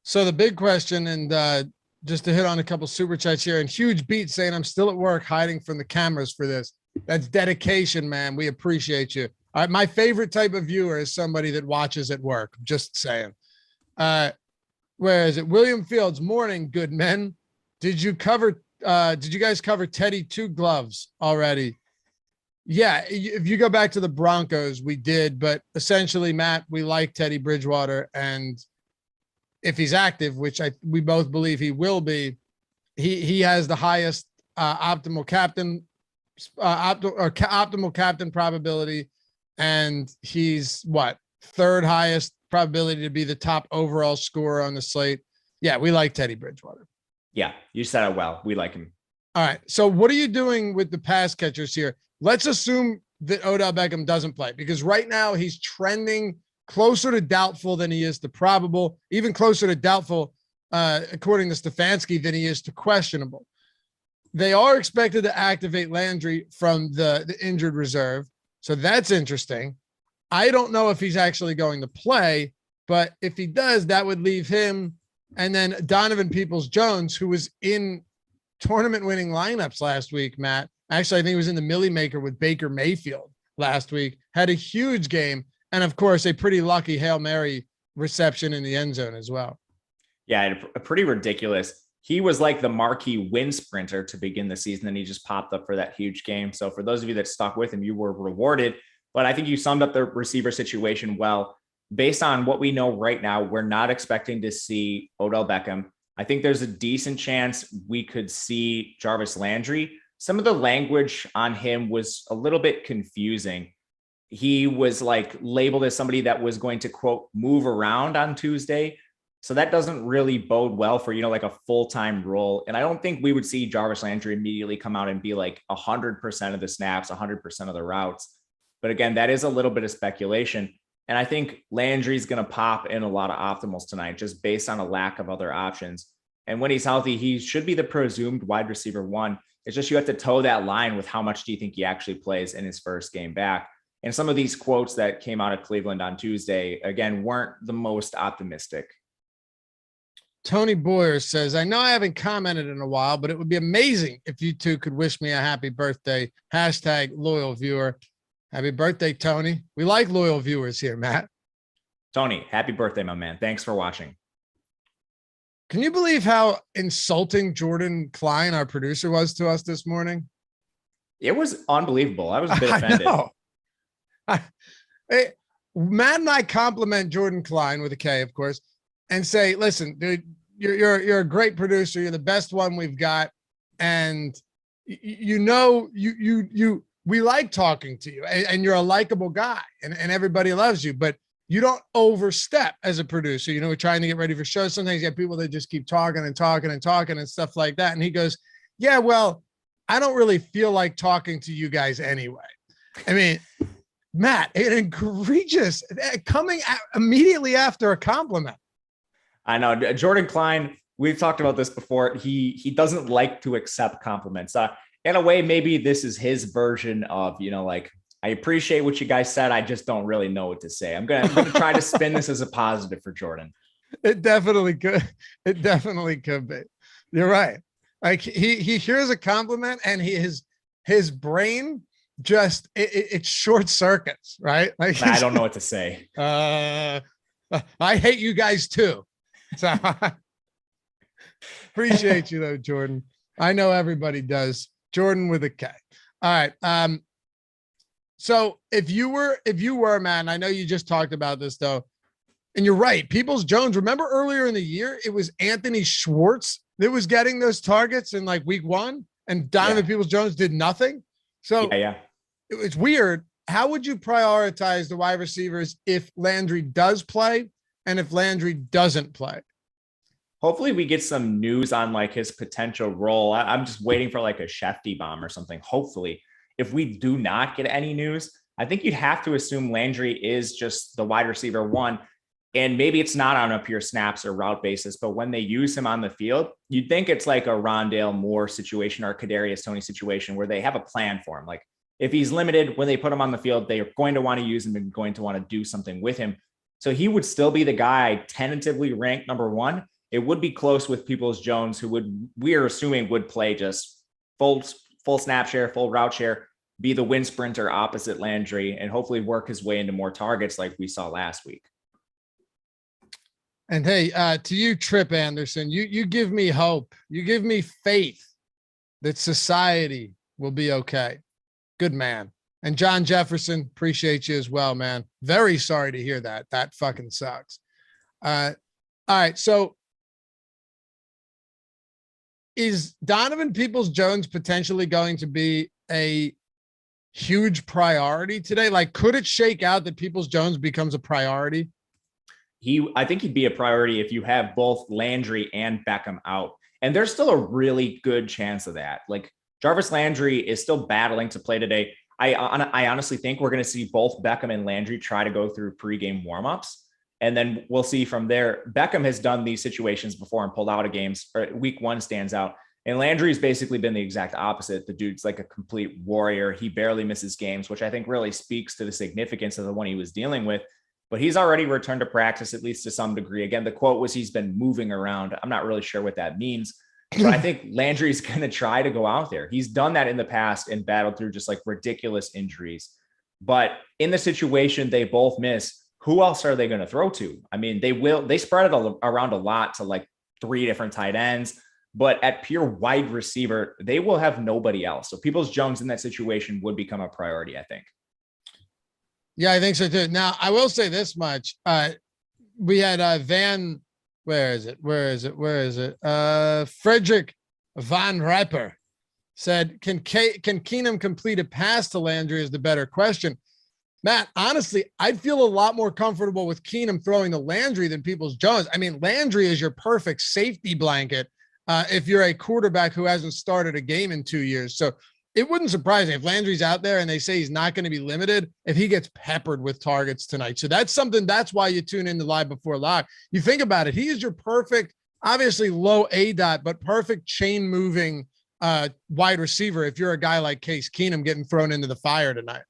S1: So the big question, and just to hit on a couple super chats here, and Huge Beat saying, I'm still at work hiding from the cameras for this. That's dedication, man. We appreciate you. All right, my favorite type of viewer is somebody that watches at work. Just saying. Where is it? William Fields, morning, good men. Did you guys cover Teddy Two Gloves already? Yeah, if you go back to the Broncos, we did, but essentially, Matt, we like Teddy Bridgewater, and if he's active, which we both believe he will be, he has the highest optimal captain probability, and he's third highest probability to be the top overall scorer on the slate. Yeah, we like Teddy Bridgewater.
S2: Yeah, you said it well. We like him.
S1: All right. So what are you doing with the pass catchers here? Let's assume that Odell Beckham doesn't play, because right now he's trending closer to doubtful than he is to probable, even closer to doubtful, according to Stefanski, than he is to questionable. They are expected to activate Landry from the injured reserve. So that's interesting. I don't know if he's actually going to play, but if he does, that would leave him and then Donovan Peoples-Jones, who was in tournament-winning lineups last week, Matt. Actually, I think he was in the Millie Maker with Baker Mayfield last week, had a huge game, and, of course, a pretty lucky Hail Mary reception in the end zone as well.
S2: Yeah, a pretty ridiculous. He was like the marquee win sprinter to begin the season, and he just popped up for that huge game. So for those of you that stuck with him, you were rewarded. But I think you summed up the receiver situation well. Based on what we know right now, we're not expecting to see Odell Beckham. I think there's a decent chance we could see Jarvis Landry. Some of the language on him was a little bit confusing. He was labeled as somebody that was going to, quote, move around on Tuesday. So that doesn't really bode well for, a full-time role. And I don't think we would see Jarvis Landry immediately come out and be 100% of the snaps, 100% of the routes. But again, that is a little bit of speculation. And I think Landry's going to pop in a lot of optimals tonight, just based on a lack of other options. And when he's healthy, he should be the presumed wide receiver one. It's just you have to toe that line with how much do you think he actually plays in his first game back. And some of these quotes that came out of Cleveland on Tuesday, again, weren't the most optimistic.
S1: Tony Boyer says, I know I haven't commented in a while, but it would be amazing if you two could wish me a happy birthday. # loyal viewer. Happy birthday, Tony. We like loyal viewers here, Matt.
S2: Tony, happy birthday, my man. Thanks for watching.
S1: Can you believe how insulting Jordan Klein, our producer, was to us this morning?
S2: It was unbelievable. I was a bit offended.
S1: Matt and I compliment Jordan Klein with a K, of course, and say, listen, dude, you're a great producer. You're the best one we've got. And we like talking to you, and you're a likable guy, and everybody loves you, but you don't overstep as a producer. We're trying to get ready for shows. Sometimes you have people that just keep talking and talking and talking and stuff like that. And he goes, yeah, well, I don't really feel like talking to you guys anyway. I mean, Matt, an egregious coming immediately after a compliment.
S2: I know Jordan Klein, we've talked about this before. He doesn't like to accept compliments. In a way, maybe this is his version of, I appreciate what you guys said. I just don't really know what to say. I'm going to try to spin this as a positive for Jordan.
S1: It definitely could. It definitely could be. You're right. He hears a compliment and his brain just, it short circuits, right?
S2: I don't know what to say.
S1: I hate you guys too. So appreciate you though, Jordan. I know everybody does. Jordan with a K. All right. So if you were, man, I know you just talked about this though, and you're right. Peoples-Jones, remember earlier in the year, it was Anthony Schwartz that was getting those targets in week 1, and Donovan Peoples-Jones did nothing. So it's weird. How would you prioritize the wide receivers if Landry does play and if Landry doesn't play?
S2: Hopefully we get some news on his potential role. I'm just waiting for a Shefty bomb or something. Hopefully, if we do not get any news, I think you'd have to assume Landry is just the wide receiver one. And maybe it's not on a pure snaps or route basis, but when they use him on the field, you'd think it's like a Rondale Moore situation or a Kadarius Toney situation where they have a plan for him. Like if he's limited, when they put him on the field, they are going to want to use him and going to want to do something with him. So he would still be the guy tentatively ranked number one. It would be close with Peoples-Jones, who we are assuming would play just full snap share, full route share, be the wind sprinter opposite Landry, and hopefully work his way into more targets like we saw last week.
S1: And hey, to you, Trip Anderson, you give me hope. You give me faith that society will be okay. Good man. And John Jefferson, appreciate you as well, man. Very sorry to hear that. That fucking sucks. All right. So is Donovan Peoples-Jones potentially going to be a huge priority today? Like, could it shake out that Peoples-Jones becomes a priority?
S2: I think he'd be a priority if you have both Landry and Beckham out. And there's still a really good chance of that. Like Jarvis Landry is still battling to play today. I honestly think we're going to see both Beckham and Landry try to go through pregame warmups. And then we'll see from there. Beckham has done these situations before and pulled out of games. Or week one stands out. And Landry's basically been the exact opposite. The dude's like a complete warrior. He barely misses games, which I think really speaks to the significance of the one he was dealing with. But he's already returned to practice, at least to some degree. Again, the quote was he's been moving around. I'm not really sure what that means. But I think Landry's going to try to go out there. He's done that in the past and battled through just like ridiculous injuries. But in the situation they both miss, who else are they going to throw to? I mean, they spread it around a lot to like 3 different tight ends. But at pure wide receiver, they will have nobody else. So Peoples-Jones in that situation would become a priority, I think.
S1: Yeah, I think so too. Now, I will say this much. We had Van, where is it? Frederick Van Ripper said, can Keenum complete a pass to Landry is the better question. Matt, honestly, I'd feel a lot more comfortable with Keenum throwing to Landry than Peoples-Jones. I mean, Landry is your perfect safety blanket if you're a quarterback who hasn't started a game in 2 years. So it wouldn't surprise me if Landry's out there and they say he's not going to be limited, if he gets peppered with targets tonight. So that's why you tune into Live Before Lock. You think about it. He is your perfect, obviously low ADOT, but perfect chain moving wide receiver. If you're a guy like Case Keenum getting thrown into the fire tonight.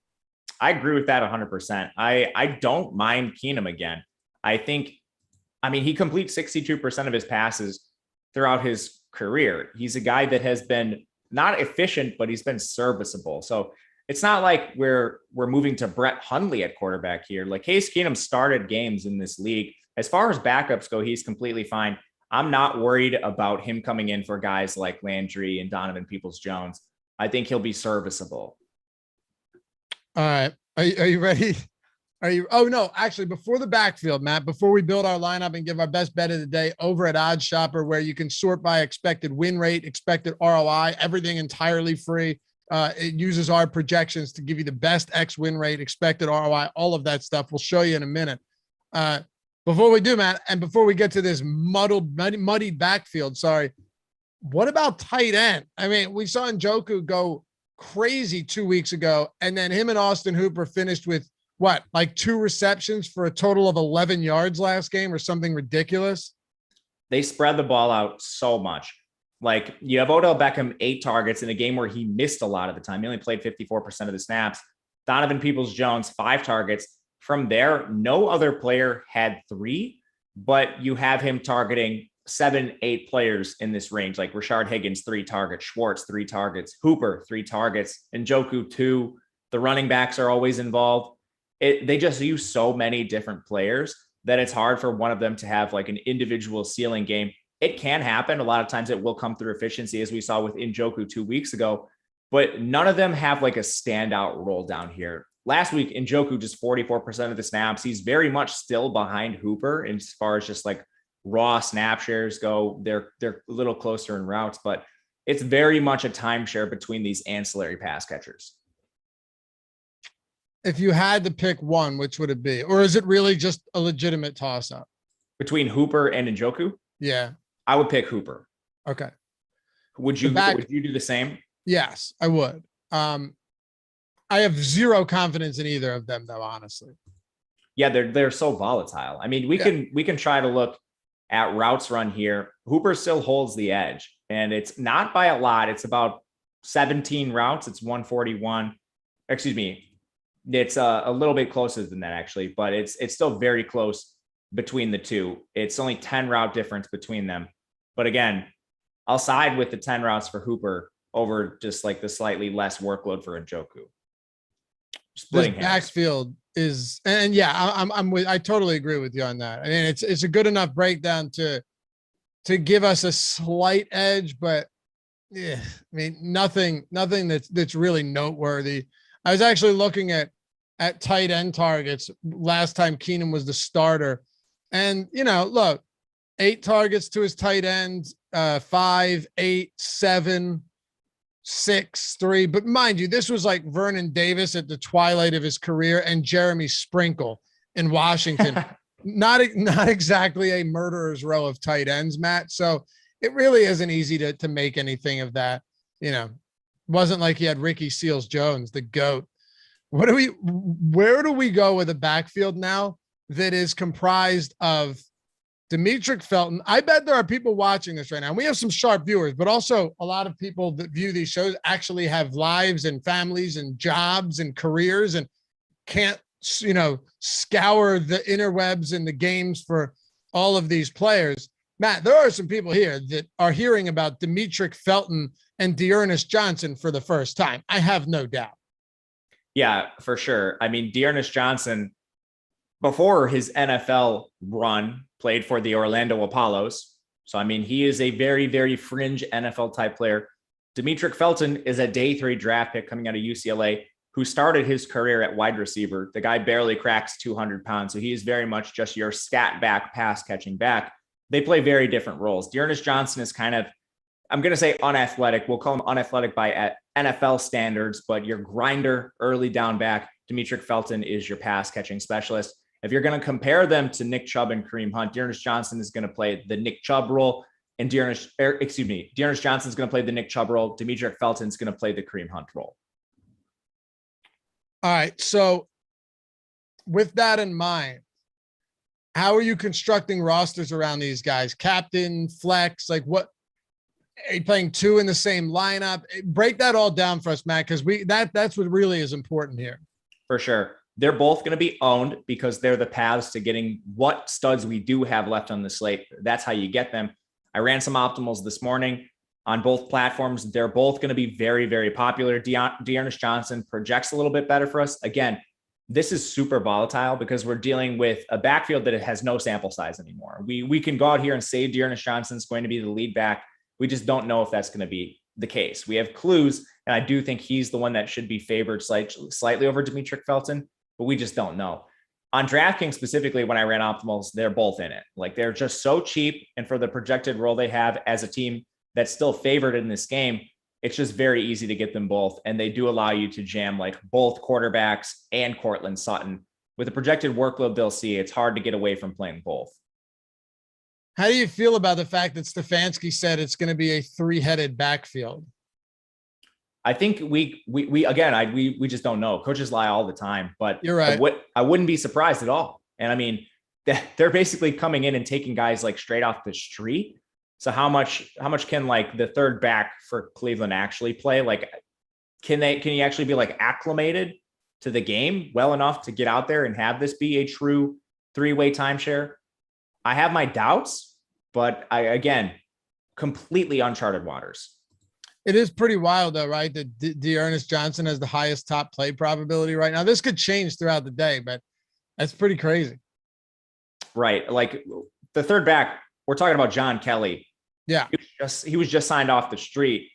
S2: I agree with that 100%. I don't mind Keenum again. He completes 62% of his passes throughout his career. He's a guy that has been not efficient, but he's been serviceable. So it's not like we're moving to Brett Hundley at quarterback here. Like Case Keenum started games in this league. As far as backups go, he's completely fine. I'm not worried about him coming in for guys like Landry and Donovan Peoples-Jones. I think he'll be serviceable.
S1: All right. Are you ready? Oh no, actually before the backfield, Matt, before we build our lineup and give our best bet of the day over at Odds Shopper, where you can sort by expected win rate, expected ROI, everything entirely free. It uses our projections to give you the best X win rate, expected ROI, all of that stuff. We'll show you in a minute. Before we do, Matt, and before we get to this muddied backfield, what about tight end? I mean, we saw Njoku go crazy 2 weeks ago, and then him and Austin Hooper finished with like 2 receptions for a total of 11 yards last game or something ridiculous.
S2: They spread the ball out so much. Like you have Odell Beckham 8 targets in a game where he missed a lot of the time. He only played 54% of the snaps. Donovan Peoples-Jones 5 targets. From there, no other player had 3, but you have him targeting 7, 8 players in this range, like Rashard Higgins, 3 targets, Schwartz, 3 targets, Hooper, 3 targets, and Njoku 2. The running backs are always involved. They just use so many different players that it's hard for one of them to have like an individual ceiling game. It can happen. A lot of times it will come through efficiency, as we saw with Njoku 2 weeks ago, but none of them have like a standout role down here. Last week, Njoku just 44% of the snaps. He's very much still behind Hooper as far as just like raw snap shares go. They're a little closer in routes, but it's very much a timeshare between these ancillary pass catchers.
S1: If you had to pick one, which would it be? Or is it really just a legitimate toss-up?
S2: Between Hooper and Njoku?
S1: Yeah.
S2: I would pick Hooper.
S1: Okay.
S2: Would you do the same?
S1: Yes, I would. I have zero confidence in either of them, though, honestly.
S2: Yeah, they're so volatile. I mean, we can try to look at routes run here. Hooper still holds the edge, and it's not by a lot. It's about 17 routes. It's 141. Excuse me. It's a little bit closer than that actually, but it's still very close between the two. It's only 10 route difference between them. But again, I'll side with the 10 routes for Hooper over just like the slightly less workload for Njoku.
S1: This backfield is, and yeah, I totally agree with you on that. I mean, it's a good enough breakdown to give us a slight edge, but yeah, I mean, nothing that's really noteworthy. I was actually looking at tight end targets last time Keenum was the starter, and look, 8 targets to his tight end, 5, 8, 7. 6, 3, but mind you, this was like Vernon Davis at the twilight of his career and Jeremy Sprinkle in Washington. not exactly a murderer's row of tight ends, Matt. So it really isn't easy to make anything of that. Wasn't like he had Ricky Seals-Jones, the GOAT. Where do we go with a backfield now that is comprised of Demetric Felton? I bet there are people watching this right now. We have some sharp viewers, but also a lot of people that view these shows actually have lives and families and jobs and careers and can't, scour the interwebs and the games for all of these players. Matt, there are some people here that are hearing about Demetric Felton and Dearness Johnson for the first time. I have no doubt.
S2: Yeah, for sure. I mean, Dearness Johnson, before his NFL run, played for the Orlando Apollos. So, I mean, he is a very, very fringe NFL type player. Demetric Felton is a day 3 draft pick coming out of UCLA who started his career at wide receiver. The guy barely cracks 200 pounds. So he is very much just your scat back, pass catching back. They play very different roles. Dearness Johnson is kind of, I'm going to say unathletic. We'll call him unathletic by NFL standards, but your grinder, early down back. Demetric Felton is your pass catching specialist. If you're going to compare them to Nick Chubb and Kareem Hunt, Dearness Johnson is going to play the Nick Chubb role, and Dearness Johnson is going to play the Nick Chubb role. Demetric Felton is going to play the Kareem Hunt role.
S1: All right. So with that in mind, how are you constructing rosters around these guys? Captain, flex, like what? Are you playing 2 in the same lineup? Break that all down for us, Matt, because that's what really is important here.
S2: For sure. They're both going to be owned because they're the paths to getting what studs we do have left on the slate. That's how you get them. I ran some optimals this morning on both platforms. They're both going to be very, very popular. Dearness Johnson projects a little bit better for us. Again, this is super volatile because we're dealing with a backfield that has no sample size anymore. We can go out here and say Dearness Johnson is going to be the lead back. We just don't know if that's going to be the case. We have clues, and I do think he's the one that should be favored slightly over Demetric Felton, but we just don't know. On DraftKings specifically, when I ran optimals, they're both in it. Like they're just so cheap. And for the projected role they have as a team that's still favored in this game, it's just very easy to get them both. And they do allow you to jam like both quarterbacks and Cortland Sutton. With the projected workload they'll see, it's hard to get away from playing both.
S1: How do you feel about the fact that Stefanski said it's going to be a 3-headed backfield?
S2: I think we just don't know. Coaches lie all the time, but
S1: you're right.
S2: I wouldn't be surprised at all. And I mean, they're basically coming in and taking guys like straight off the street. So how much can like the third back for Cleveland actually play? Like, can he actually be like acclimated to the game well enough to get out there and have this be a true 3-way timeshare? I have my doubts, but again, completely uncharted waters.
S1: It is pretty wild though, right? That Dearness Johnson has the highest top play probability right now. This could change throughout the day, but that's pretty crazy.
S2: Right. Like the third back, we're talking about John Kelly.
S1: Yeah.
S2: He was just signed off the street.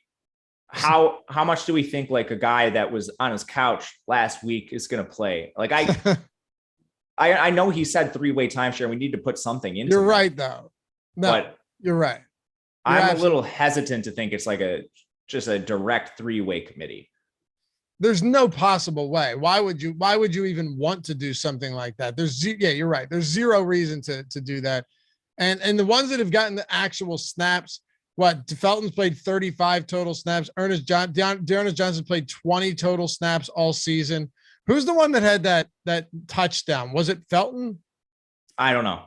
S2: How much do we think like a guy that was on his couch last week is going to play? Like I know he said 3-way timeshare. We need to put something into
S1: You're right though. No, but you're right.
S2: I'm a little hesitant to think it's like just a direct 3-way committee.
S1: There's no possible way. Why would you even want to do something like that? You're right. There's zero reason to do that. And the ones that have gotten the actual snaps, Felton's played 35 total snaps. Dearness Johnson played 20 total snaps all season. Who's the one that had that touchdown? Was it Felton?
S2: I don't know.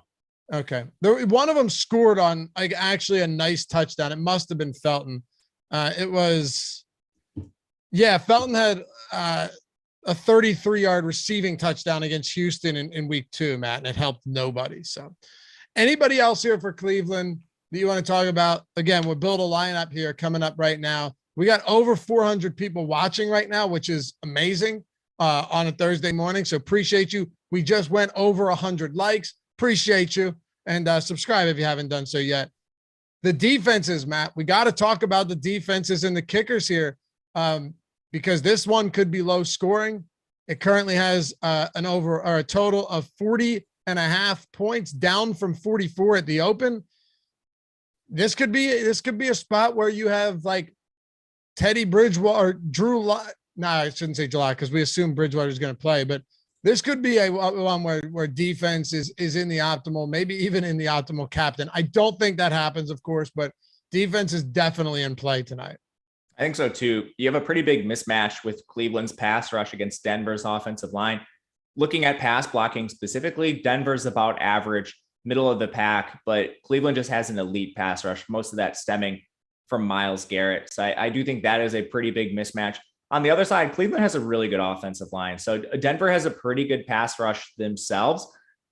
S1: Okay. One of them scored on like actually a nice touchdown. It must have been Felton. Felton had a 33-yard receiving touchdown against Houston in week 2, Matt, and it helped nobody. So anybody else here for Cleveland that you want to talk about? Again, we'll build a lineup here coming up right now. We got over 400 people watching right now, which is amazing on a Thursday morning. So appreciate you. We just went over 100 likes. Appreciate you. And subscribe if you haven't done so yet. The defenses, Matt, we got to talk about the defenses and the kickers here because this one could be low scoring. It currently has a total of 40.5 points, down from 44 at the open. This could be a spot where you have like Teddy Bridgewater or Drew. I shouldn't say July because we assume Bridgewater is going to play, but this could be a one where defense is in the optimal, maybe even in the optimal captain. I don't think that happens, of course, but defense is definitely in play tonight.
S2: I think so too. You have a pretty big mismatch with Cleveland's pass rush against Denver's offensive line. Looking at pass blocking specifically, Denver's about average, middle of the pack, but Cleveland just has an elite pass rush, most of that stemming from Myles Garrett. So I do think that is a pretty big mismatch. On the other side, Cleveland has a really good offensive line. So Denver has a pretty good pass rush themselves,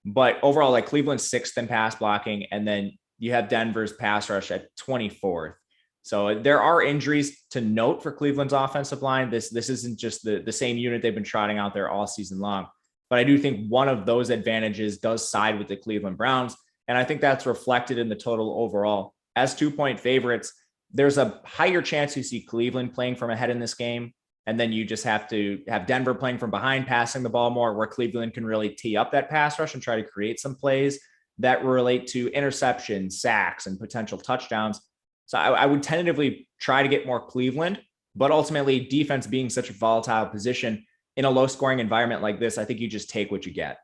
S2: but overall, like Cleveland's 6th in pass blocking, and then you have Denver's pass rush at 24th. So there are injuries to note for Cleveland's offensive line. This isn't just the same unit they've been trotting out there all season long, but I do think one of those advantages does side with the Cleveland Browns. And I think that's reflected in the total overall. As 2-point favorites, there's a higher chance you see Cleveland playing from ahead in this game. And then you just have to have Denver playing from behind, passing the ball more, where Cleveland can really tee up that pass rush and try to create some plays that relate to interceptions, sacks, and potential touchdowns. So I would tentatively try to get more Cleveland, but ultimately defense being such a volatile position in a low scoring environment like this, I think you just take what you get.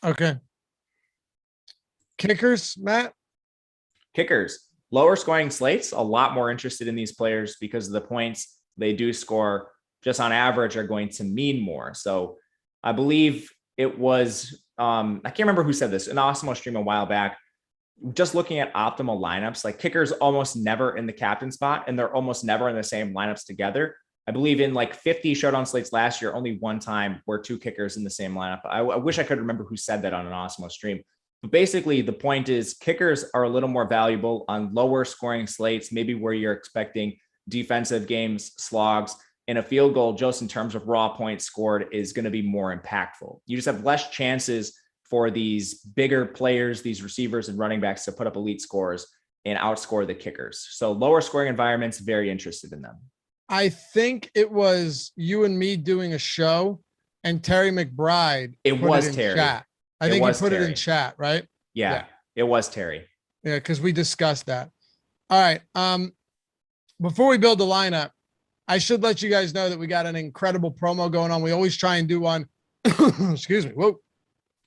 S1: Okay. Kickers, Matt?
S2: Kickers, lower scoring slates, a lot more interested in these players because of the points they do score just on average are going to mean more. So I believe it was, I can't remember who said this, an Awesemo stream a while back, just looking at optimal lineups, like kickers almost never in the captain spot, and they're almost never in the same lineups together. I believe in like 50 showdown slates last year, only one time were 2 kickers in the same lineup. I wish I could remember who said that on an Awesemo stream. But basically the point is kickers are a little more valuable on lower scoring slates, maybe where you're expecting defensive games, slogs, and a field goal just in terms of raw points scored is going to be more impactful. You just have less chances for these bigger players, these receivers and running backs to put up elite scores and outscore the kickers. So lower scoring environments, very interested in them.
S1: I think it was you and me doing a show and Terry McBride.
S2: It was Terry.
S1: Chat. I think you put it in chat, right?
S2: Yeah, it was Terry.
S1: Yeah, because we discussed that. All right. Before we build the lineup, I should let you guys know that we got an incredible promo going on. We always try and do one, excuse me,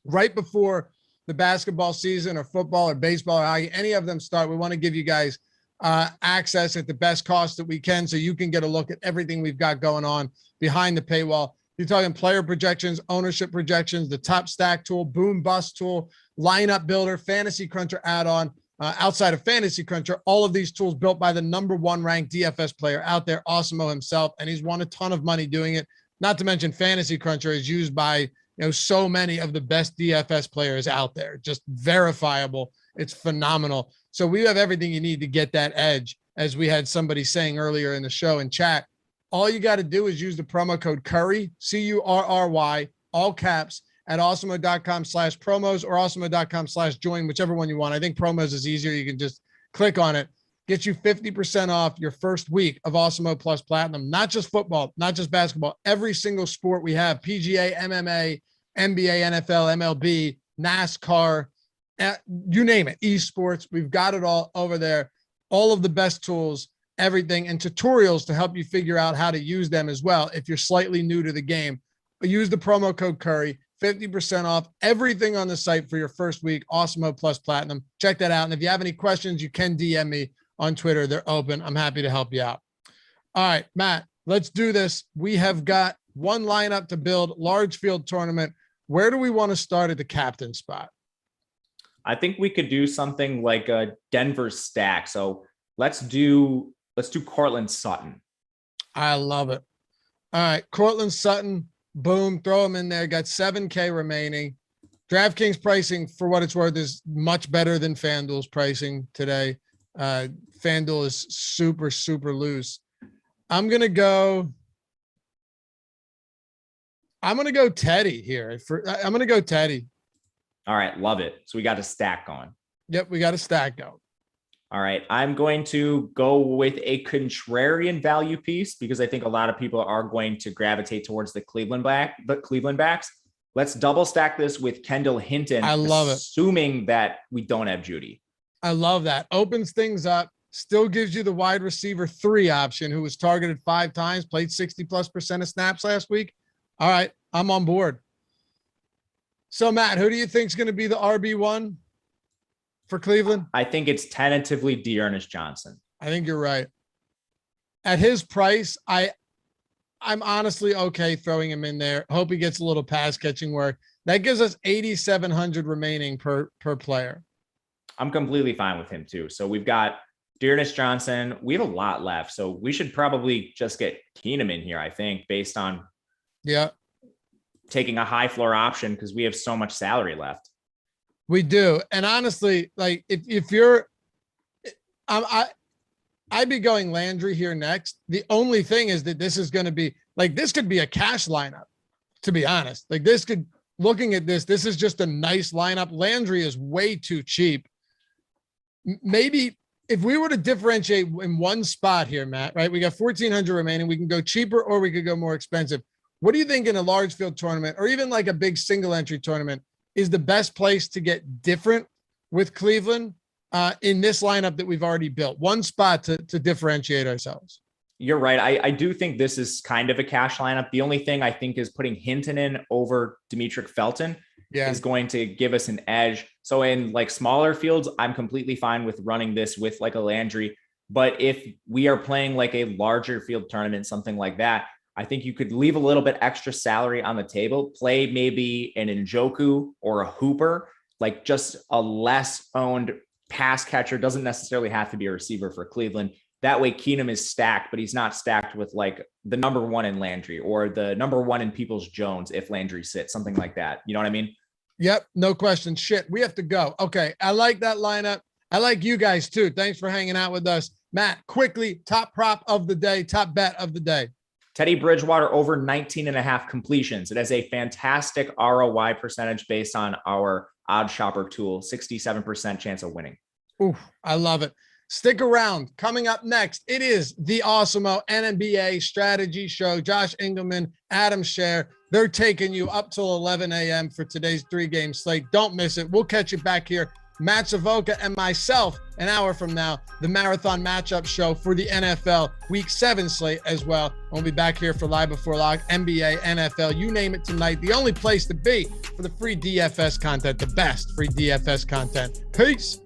S1: right before the basketball season or football or baseball or hockey, any of them start. We want to give you guys access at the best cost that we can so you can get a look at everything we've got going on behind the paywall. You're talking player projections, ownership projections, the top stack tool, boom bust tool, lineup builder, fantasy cruncher add-on. Outside of Fantasy Cruncher, all of these tools built by the #1 ranked DFS player out there, Awesemo himself, and he's won a ton of money doing it. Not to mention Fantasy Cruncher is used by so many of the best DFS players out there, just verifiable. It's phenomenal. So we have everything you need to get that edge, as we had somebody saying earlier in the show in chat. All you got to do is use the promo code Curry, CURRY, all caps, at awesemo.com/promos or awesemo.com/join, whichever one you want. I think promos is easier. You can just click on it. Get you 50% off your first week of Awesemo Plus Platinum. Not just football, not just basketball, every single sport we have: PGA, MMA, NBA, NFL, MLB, NASCAR, you name it, esports. We've got it all over there. All of the best tools, everything, and tutorials to help you figure out how to use them as well if you're slightly new to the game. Use the promo code Curry. 50% off everything on the site for your first week, Awesemo Plus Platinum. Check that out. And if you have any questions, you can DM me on Twitter. They're open. I'm happy to help you out. All right, Matt, let's do this. We have got one lineup to build, large field tournament. Where do we want to start at the captain spot?
S2: I think we could do something like a Denver stack. So let's do Cortland Sutton.
S1: I love it. All right, Cortland Sutton, boom, throw him in there. Got 7K remaining. DraftKings pricing, for what it's worth, is much better than FanDuel's pricing today. FanDuel is super, super loose. I'm gonna go Teddy here. I'm gonna go Teddy.
S2: All right, love it. So we got a stack going.
S1: Yep, we got a stack going.
S2: All right, I'm going to go with a contrarian value piece because I think a lot of people are going to gravitate towards the Cleveland backs. Let's double stack this with Kendall Hinton.
S1: I love it.
S2: Assuming that we don't have Judy.
S1: I love that. Opens things up. Still gives you the wide receiver 3 option, who was targeted 5 times, played 60+% of snaps last week. All right, I'm on board. So, Matt, who do you think is going to be the RB1 for Cleveland?
S2: I think it's tentatively Dearness Johnson.
S1: I think you're right. At his price, I'm honestly okay throwing him in there. Hope he gets a little pass catching work. That gives us 8,700 remaining per player.
S2: I'm completely fine with him too. So we've got Dearness Johnson. We have a lot left. So we should probably just get Keenum in here, I think, based on taking a high floor option because we have so much salary left.
S1: We do. And honestly, like if you're I'd be going Landry here next. The only thing is that this is going to be like, this could be a cash lineup, to be honest. Like looking at this is just a nice lineup. Landry is way too cheap. Maybe if we were to differentiate in one spot here, Matt, right? We got 1,400 remaining. We can go cheaper or we could go more expensive. What do you think in a large field tournament or even like a big single entry tournament is the best place to get different with Cleveland in this lineup that we've already built? One spot to differentiate ourselves.
S2: You're right. I do think this is kind of a cash lineup. The only thing I think is putting Hinton in over Demetric Felton is going to give us an edge. So in like smaller fields, I'm completely fine with running this with like a Landry. But if we are playing like a larger field tournament, something like that, I think you could leave a little bit extra salary on the table, play maybe an Njoku or a Hooper, like just a less owned pass catcher. Doesn't necessarily have to be a receiver for Cleveland. That way Keenum is stacked, but he's not stacked with like the number 1 in Landry or the number 1 in Peoples-Jones if Landry sits, something like that. You know what I mean?
S1: Yep, no question. Shit, we have to go. Okay, I like that lineup. I like you guys too. Thanks for hanging out with us. Matt, quickly, top prop of the day, top bet of the day.
S2: Teddy Bridgewater over 19.5 completions. It has a fantastic ROI percentage based on our odd shopper tool, 67% chance of winning.
S1: Ooh, I love it. Stick around. Coming up next, it is the Awesemo NBA strategy show. Josh Engelman, Adam Scher, they're taking you up till 11 a.m. for today's 3-game slate. Don't miss it. We'll catch you back here. Matt Savoca and myself an hour from now, the marathon matchup show for the NFL Week 7 slate as well. We'll be back here for Live Before Lock, NBA, NFL, you name it tonight. The only place to be for the free DFS content, the best free DFS content. Peace.